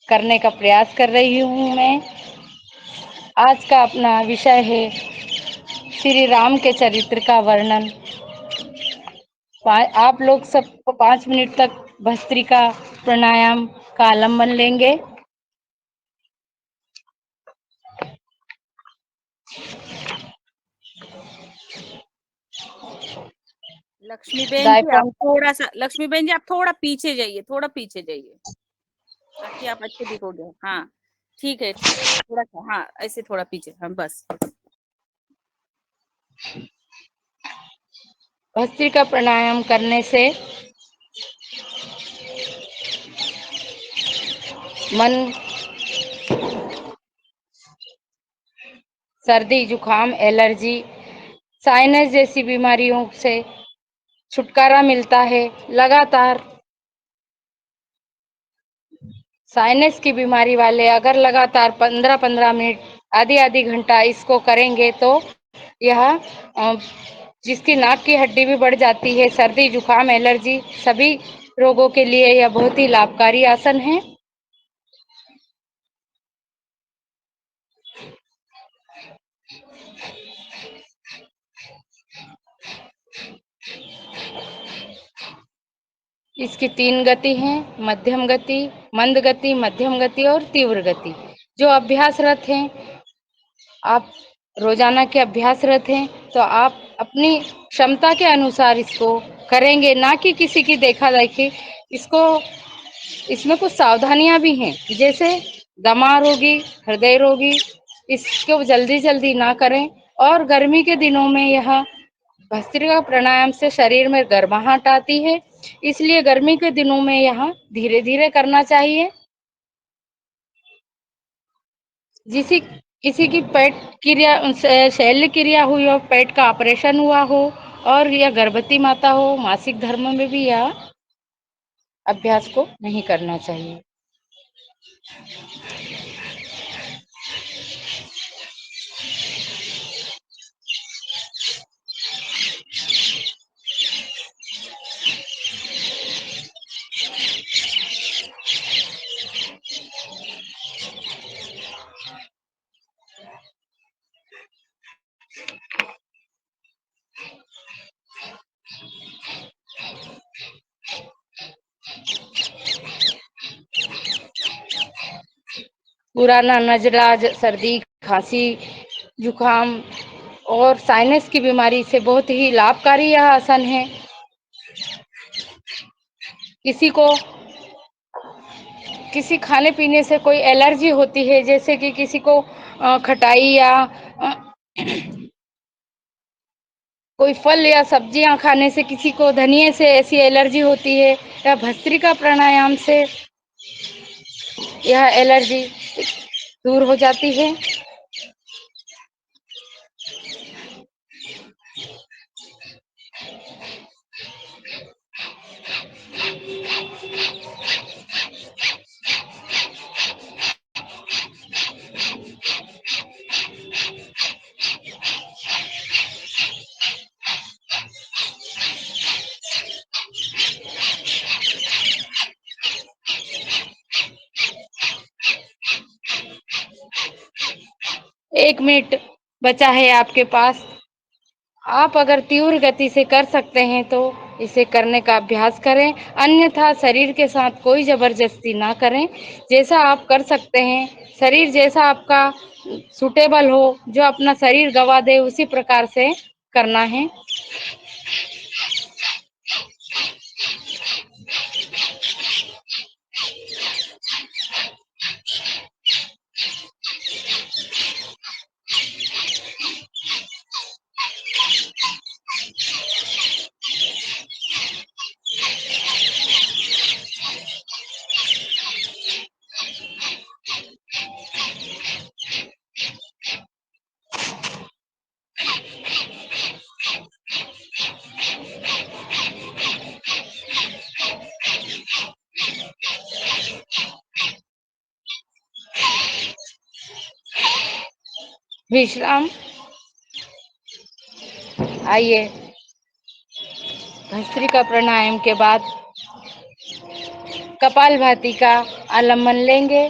करने का प्रयास कर रही हूँ मैं। आज का अपना विषय है श्री राम के चरित्र का वर्णन। आप लोग सब 5 मिनट तक भस्त्रिका प्राणायाम का आलंबन लेंगे।
लक्ष्मी बहन जी आप थोड़ा पीछे जाइए, थोड़ा पीछे जाइए ताकि आप अच्छे दिखोगे। हाँ ठीक है, थोड़ा सा, हाँ ऐसे थोड़ा पीछे, हाँ बस।
भस्त्रिका प्राणायाम करने से मन सर्दी, जुकाम, एलर्जी, साइनस जैसी बीमारियों से छुटकारा मिलता है। लगातार साइनस की बीमारी वाले अगर लगातार 15-15 मिनट, आधी घंटा इसको करेंगे तो यह जिसकी नाक की हड्डी भी बढ़ जाती है, सर्दी, जुकाम, एलर्जी, सभी रोगों के लिए यह बहुत ही लाभकारी आसन है। इसकी 3 गति हैं, मध्यम गति, मंद गति, मध्यम गति और तीव्र गति। जो अभ्यासरत हैं, आप रोजाना के अभ्यासरत हैं तो आप अपनी क्षमता के अनुसार इसको करेंगे, ना कि किसी की देखा देखी। इसमें कुछ सावधानियां भी हैं, जैसे दमा रोगी, हृदय रोगी इसको जल्दी जल्दी ना करें। और गर्मी के दिनों में यह भस्त्रिका प्राणायाम से शरीर में गर्माहट आती है, इसलिए गर्मी के दिनों में यह धीरे धीरे करना चाहिए। किसी की पेट क्रिया, शैल्य क्रिया हुई हो, पेट का ऑपरेशन हुआ हो और या गर्भवती माता हो, मासिक धर्म में भी यह अभ्यास को नहीं करना चाहिए। पुराना नजला, सर्दी, खांसी, जुकाम और साइनस की बीमारी से बहुत ही लाभकारी यह आसन है। किसी को किसी खाने पीने से कोई एलर्जी होती है, जैसे कि किसी को खटाई या कोई फल या सब्जियां खाने से, किसी को धनिये से ऐसी एलर्जी होती है, या भस्त्रिका प्राणायाम से यह एलर्जी दूर हो जाती है। एक मिनट बचा है आपके पास। आप अगर तीव्र गति से कर सकते हैं तो इसे करने का अभ्यास करें, अन्यथा शरीर के साथ कोई जबरदस्ती ना करें। जैसा आप कर सकते हैं, शरीर जैसा आपका सुटेबल हो, जो अपना शरीर गवा दे, उसी प्रकार से करना है। विश्राम। आइए, भस्त्रिका प्राणायाम के बाद कपालभाति का आलम्बन लेंगे।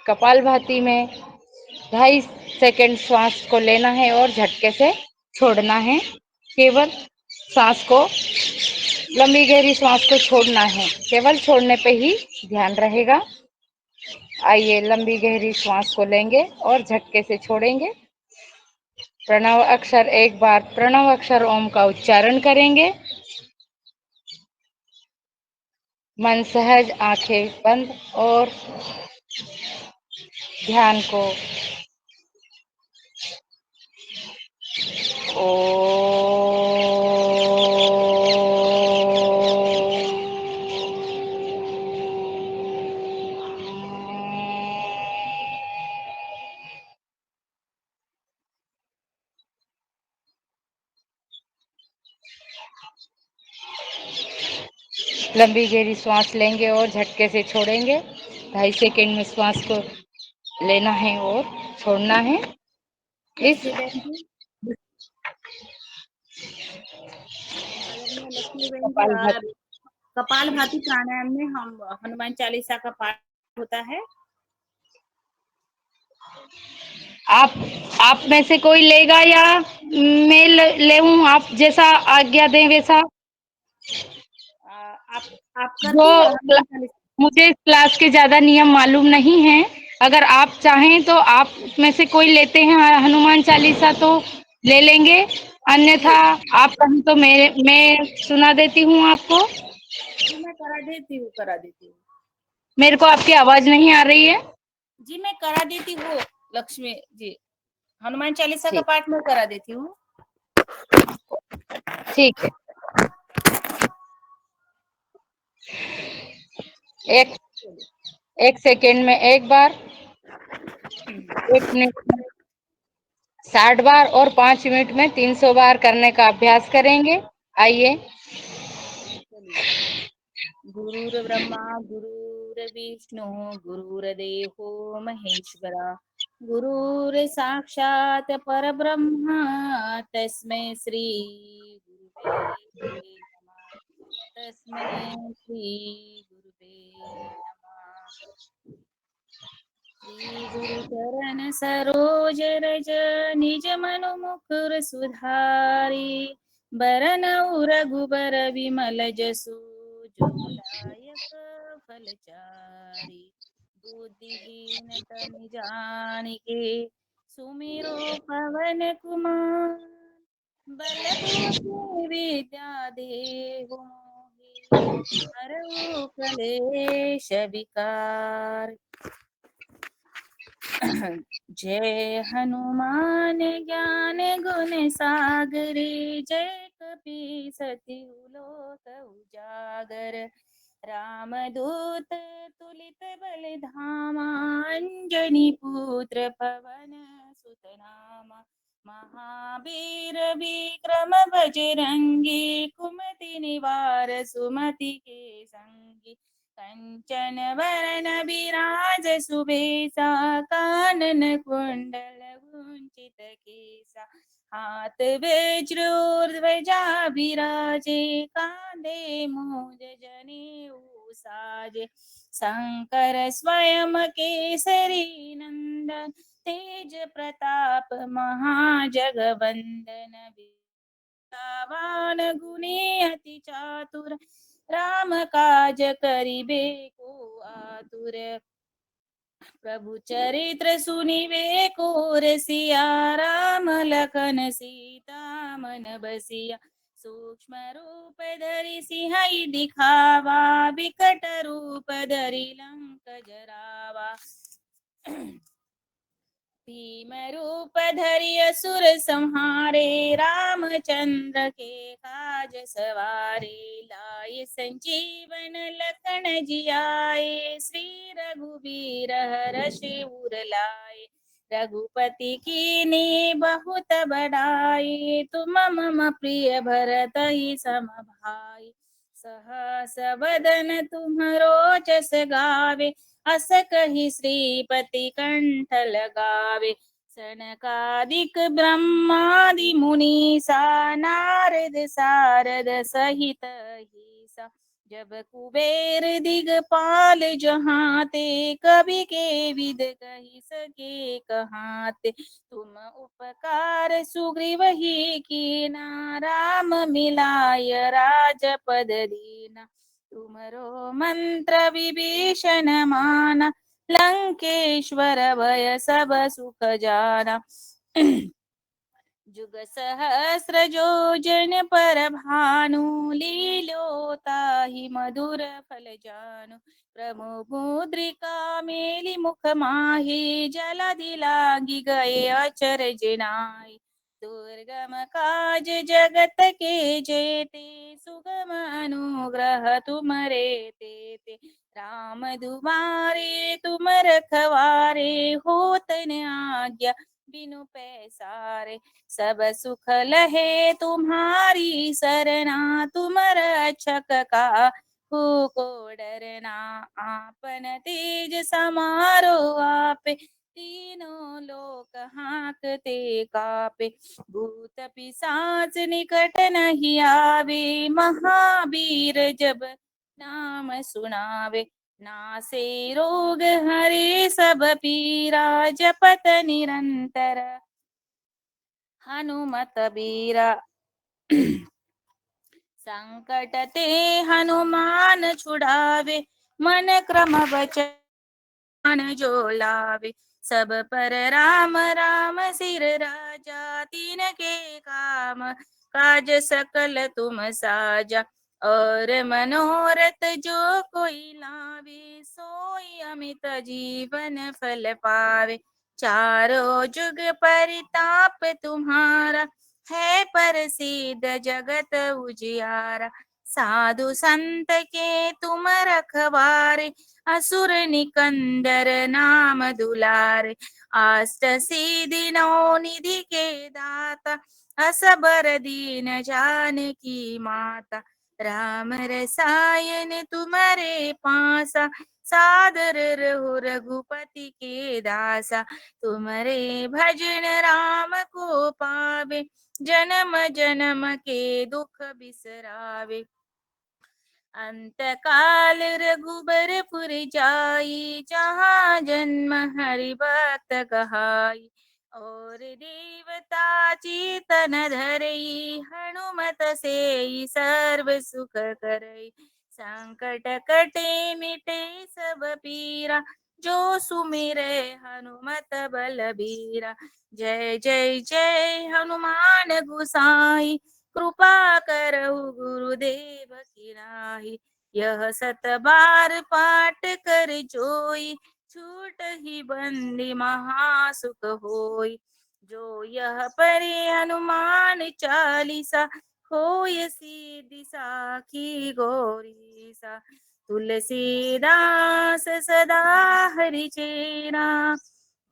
कपालभाति में 2.5 सेकंड श्वास को लेना है और झटके से छोड़ना है। केवल सांस को, लंबी गहरी सांस को छोड़ना है, केवल छोड़ने पे ही ध्यान रहेगा। आइए, लंबी गहरी सांस को लेंगे और झटके से छोड़ेंगे। प्रणव अक्षर, एक बार प्रणव अक्षर ओम का उच्चारण करेंगे। मन सहज, आंखें बंद और ध्यान को लंबी गहरी सांस लेंगे और झटके से छोड़ेंगे। 2.5 सेकंड में सांस को लेना है और छोड़ना है। इस
लक्ष्मी बहन जी, आदरणीय लक्ष्मी बहन जी,
कपालभाति,
कपालभाति प्राणायाम में हम हनुमान चालीसा का पाठ होता है।
आप में से कोई लेगा या मैं लेऊं? आप जैसा आज्ञा दें वैसा।
आप
जो
करती है हनुमान चालीसा?
मुझे इस क्लास के ज्यादा नियम मालूम नहीं है, अगर आप चाहें तो आप में से कोई लेते हैं हनुमान चालीसा तो ले लेंगे, अन्यथा आप कहें तो मैं सुना देती हूँ आपको।
जी, मैं करा देती हूँ।
मेरे को आपकी आवाज नहीं आ रही है।
जी, मैं करा देती हूँ लक्ष्मी जी, हनुमान चालीसा का
ठीक,
पाठ मैं करा देती हूँ।
ठीक है। एक 1 सेकेंड में एक बार, 1 मिनट में 60 बार और 5 मिनट में 300 बार करने का अभ्यास करेंगे। आइए।
गुरुर ब्रह्मा गुरुर्विष्णु गुरुर्देवो महेश्वरा गुरुर साक्षात् परब्रह्म तस्मै श्री गुरुवे नमः। तस्मै श्री गुरुवे नमः। श्री गुरु चरण सरोज रज निज मनु मुकुर सुधारी बरनउँ रघुबर विमल जसु जो दायक फलचारी। बुद्धिहीन तनु जानिके सुमिरो पवन कुमार, बल बुद्धि विद्या देहु मोहि, हरहु कलेश विकार। जय हनुमान ज्ञान गुण सागरे, जय कपी सति लोक उजागर। रामदूत तुलित बल धामा, अंजनी पुत्र पवन सुत नामा। महावीर विक्रम बजरंगी, कुमति निवार सुमति के संगी। कंचन वरण विराज सुबेसा, कानन कुंडल कुंचित केसा। हाथ वज्र ध्वजा विराजे, कांधे मूज जनेऊ साजे। शंकर स्वयं केसरी नंदन, तेज प्रताप महाजगवंदन। विद्यावान गुणी अति चातुर, राम काज करिबे को आतुर। प्रभु चरित्र सुनिबे को रसिया, राम लखन सीता मन बसिया। सूक्ष्म रूप धरि सिंहई दिखावा, विकट रूप धरि लंक जरावा। भीम रूप धरि असुर संहारे, रामचंद्र के काज सवारे। लाए संजीवन लखन जियाए, श्री रघुबीर हरषि उर लाए। रघुपति कीन्ही बहुत बड़ाई, तुम मम प्रिय भरतहि सम भाई। सहस वदन तुम्हरो जस गावे, अस कहि श्रीपति कंठ लगावे। सनकादिक ब्रह्मादि मुनीसा, नारद सारद सहित अहिसा। जब कुबेर दिगपाल जहाते, कवि के विद कहि सके कहाते। तुम उपकार सुग्रीव ही कीना, राम मिलाय राजपद दीना। तुमरो मंत्र विभीषण माना, लंकेश्वर भय सब सुख जाना। जुग सहस्र योजन पर भानु, लील्योताहि मधुर फल जानु। प्रभु मुद्रिका मेलि मुख माहि, जलधि लांघि गए अचरज नाहि। दुर्गम काज जगत के जेते, सुगम अनुग्रह तुमरे तेते। राम दुआरे तुम रखवारे, होत न आज्ञा बिनु पैसारे। सब सुख लहे तुम्हारी सरना, तुम रक्षक काहू को डरना। आपन तेज समारो आपे, तीनों लोक हांकते कापे। भूत पिशाच निकट नहीं आवे, महावीर जब नाम सुनावे। नासे रोग हरे सब पीरा, जपत निरंतर हनुमत बीरा। संकट ते हनुमान छुड़ावे, मन क्रम वचन जो लावे। सब पर राम राम सिर राजा, तीन के काम काज सकल तुम साजा। और मनोरथ जो कोई लावे, सोई अमित जीवन फल पावे। चारों जुग परिताप तुम्हारा, है प्रसिद्ध जगत उजियारा। साधु संत के तुम रखवारे, असुर निकंदर नाम दुलारे। अष्ट सिद्धि नौ निधि के दाता, असबर दीन जानकी माता। राम रसायन तुम्हारे पासा, सादर रहो रघुपति के दासा। तुम्हारे भजन राम को पावे, जन्म जन्म के दुख बिसरावे। अंत काल रघुबरपुर जाई, जहाँ जन्म हरि भक्त कहाई। और देवता चीतन धरई, हनुमत से सर्व सुख करई। संकट कटे मिटे सब पीरा, जो सुमिरे हनुमत बलबीरा। जय जय जय हनुमान गोसाई, कृपा करहु गुरुदेव की नाई। यह सत बार पाठ कर जोई, छूट ही बंदी महासुख होई। जो यह पढ़े हनुमान चालीसा, होय सिद्धि साखी गौरी सा। तुलसीदास सदा हरिचेरा,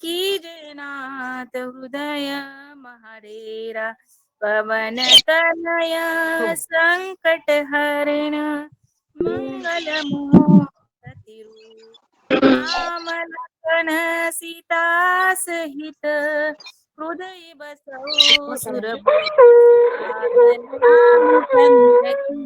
कीजे नाथ हृदय महडेरा। पवन तनय संकट हरण, मंगल मूर्ति रूप। राम लखन सीता सहित, हृदय बसौ सुरभूप। रामचंद्र की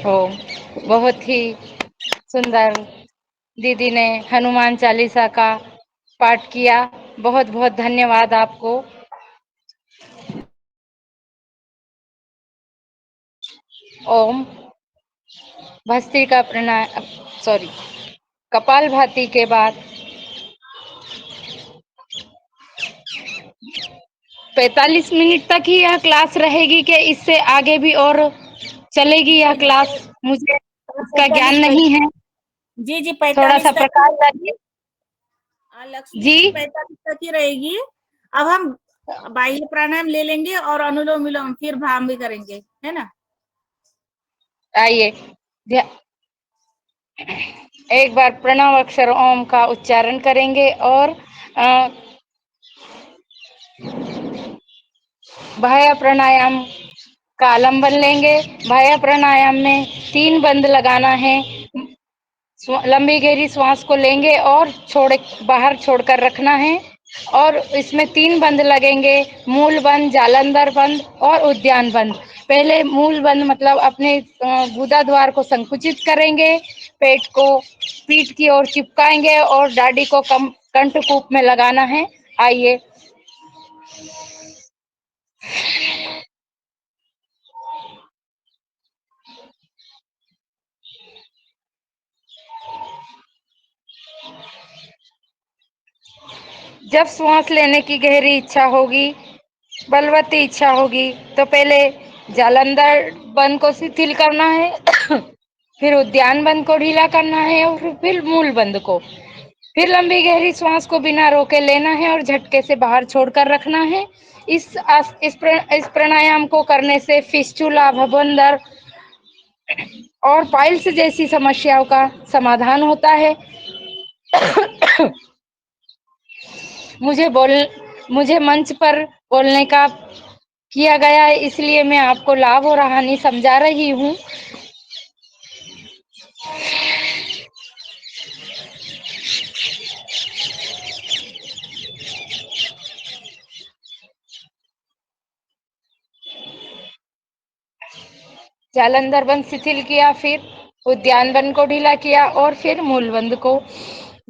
हो, बहुत ही सुंदर दीदी ने हनुमान चालीसा का पाठ किया। बहुत बहुत धन्यवाद आपको। ओम भस्त्रिका प्राणायाम, सॉरी, कपालभाति के बाद 45 मिनट तक ही यह क्लास रहेगी कि इससे आगे भी और चलेगी यह क्लास? मुझे इसका ज्ञान
45
नहीं है,
जी जी
थोड़ा
45
सा
तक
प्रकाश डालिए।
लक्ष्मी
जी
जी 45 तक ही रहेगी। अब हम बाह्य प्राणायाम ले लेंगे और अनुलोम विलोम फिर भाम भी करेंगे, है ना।
आइए, एक बार प्रणव अक्षर ओम का उच्चारण करेंगे और बाह्य प्राणायाम का आलंबन लेंगे। बाह्य प्राणायाम में 3 बंद लगाना है। लंबी गहरी श्वास को लेंगे और बाहर छोड़कर रखना है। और इसमें 3 बंद लगेंगे, मूल बंद, जालंधर बंद और उद्यान बंद। पहले मूल बंद मतलब अपने गुदा द्वार को संकुचित करेंगे, पेट को पीठ की ओर चिपकाएंगे और दाढ़ी को कंठकूप में लगाना है। आइए, जब श्वास लेने की गहरी इच्छा होगी, बलवती इच्छा होगी, तो पहले जालंधर बंद को शिथिल करना है, फिर उद्यान बंद को ढीला करना है और फिर मूल बंद को। फिर लंबी गहरी श्वास को बिना रोके लेना है और झटके से बाहर छोड़कर रखना है। इस प्राणायाम को करने से फिस्टुला, भवंदर और पाइल्स जैसी समस्याओं का समाधान होता है। मुझे मंच पर बोलने का किया गया है, इसलिए मैं आपको लाभ और हानि समझा रही हूँ। जालंधर बंद शिथिल किया, फिर उद्यान बंद को ढीला किया और फिर मूल बंद को।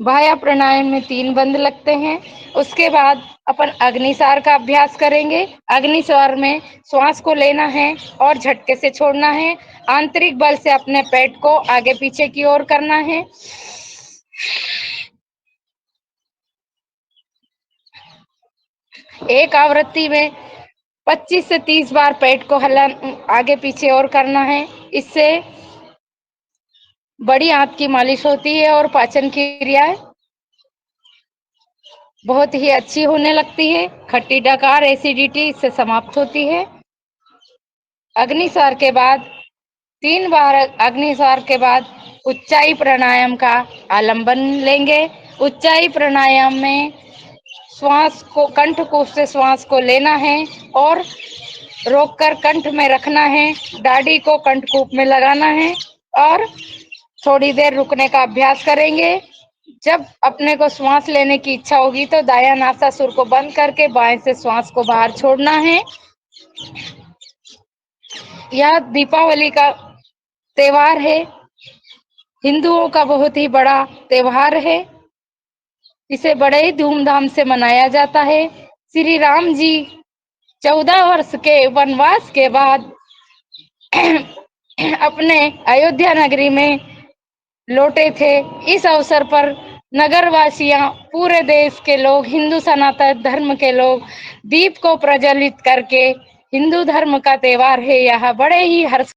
बाह्य प्राणायाम में 3 बंद लगते हैं। उसके बाद अपन अग्निसार का अभ्यास करेंगे। अग्निसार में श्वास को लेना है और झटके से छोड़ना है। आंतरिक बल से अपने पेट को आगे पीछे की ओर करना है। एक आवृत्ति में 25 से 30 बार पेट को आगे पीछे और करना है। इससे बड़ी आंत की मालिश होती है और पाचन की क्रियाएं बहुत ही अच्छी होने लगती है। खट्टी डकार, एसिडिटी इससे समाप्त होती है। अग्निसार के बाद 3 बार अग्निसार के बाद उच्चाई प्राणायाम का आलंबन लेंगे। उच्चाई प्राणायाम में श्वास को कंठकूप से श्वास को लेना है और रोककर कंठ में रखना है। दाढ़ी को कंठकूप में लगाना है और थोड़ी देर रुकने का अभ्यास करेंगे। जब अपने को श्वास लेने की इच्छा होगी तो दायां नासासुर को बंद करके बाएं से श्वास को बाहर छोड़ना है। यह दीपावली का त्योहार है, हिंदुओं का बहुत ही बड़ा त्योहार है। इसे बड़े ही धूमधाम से मनाया जाता है। श्री राम जी 14 वर्ष के वनवास के बाद अपने अयोध्या नगरी में लौटे थे। इस अवसर पर नगरवासियां, पूरे देश के लोग, हिंदू सनातन धर्म के लोग दीप को प्रज्वलित करके हिंदू धर्म का त्योहार है, यह बड़े ही हर्ष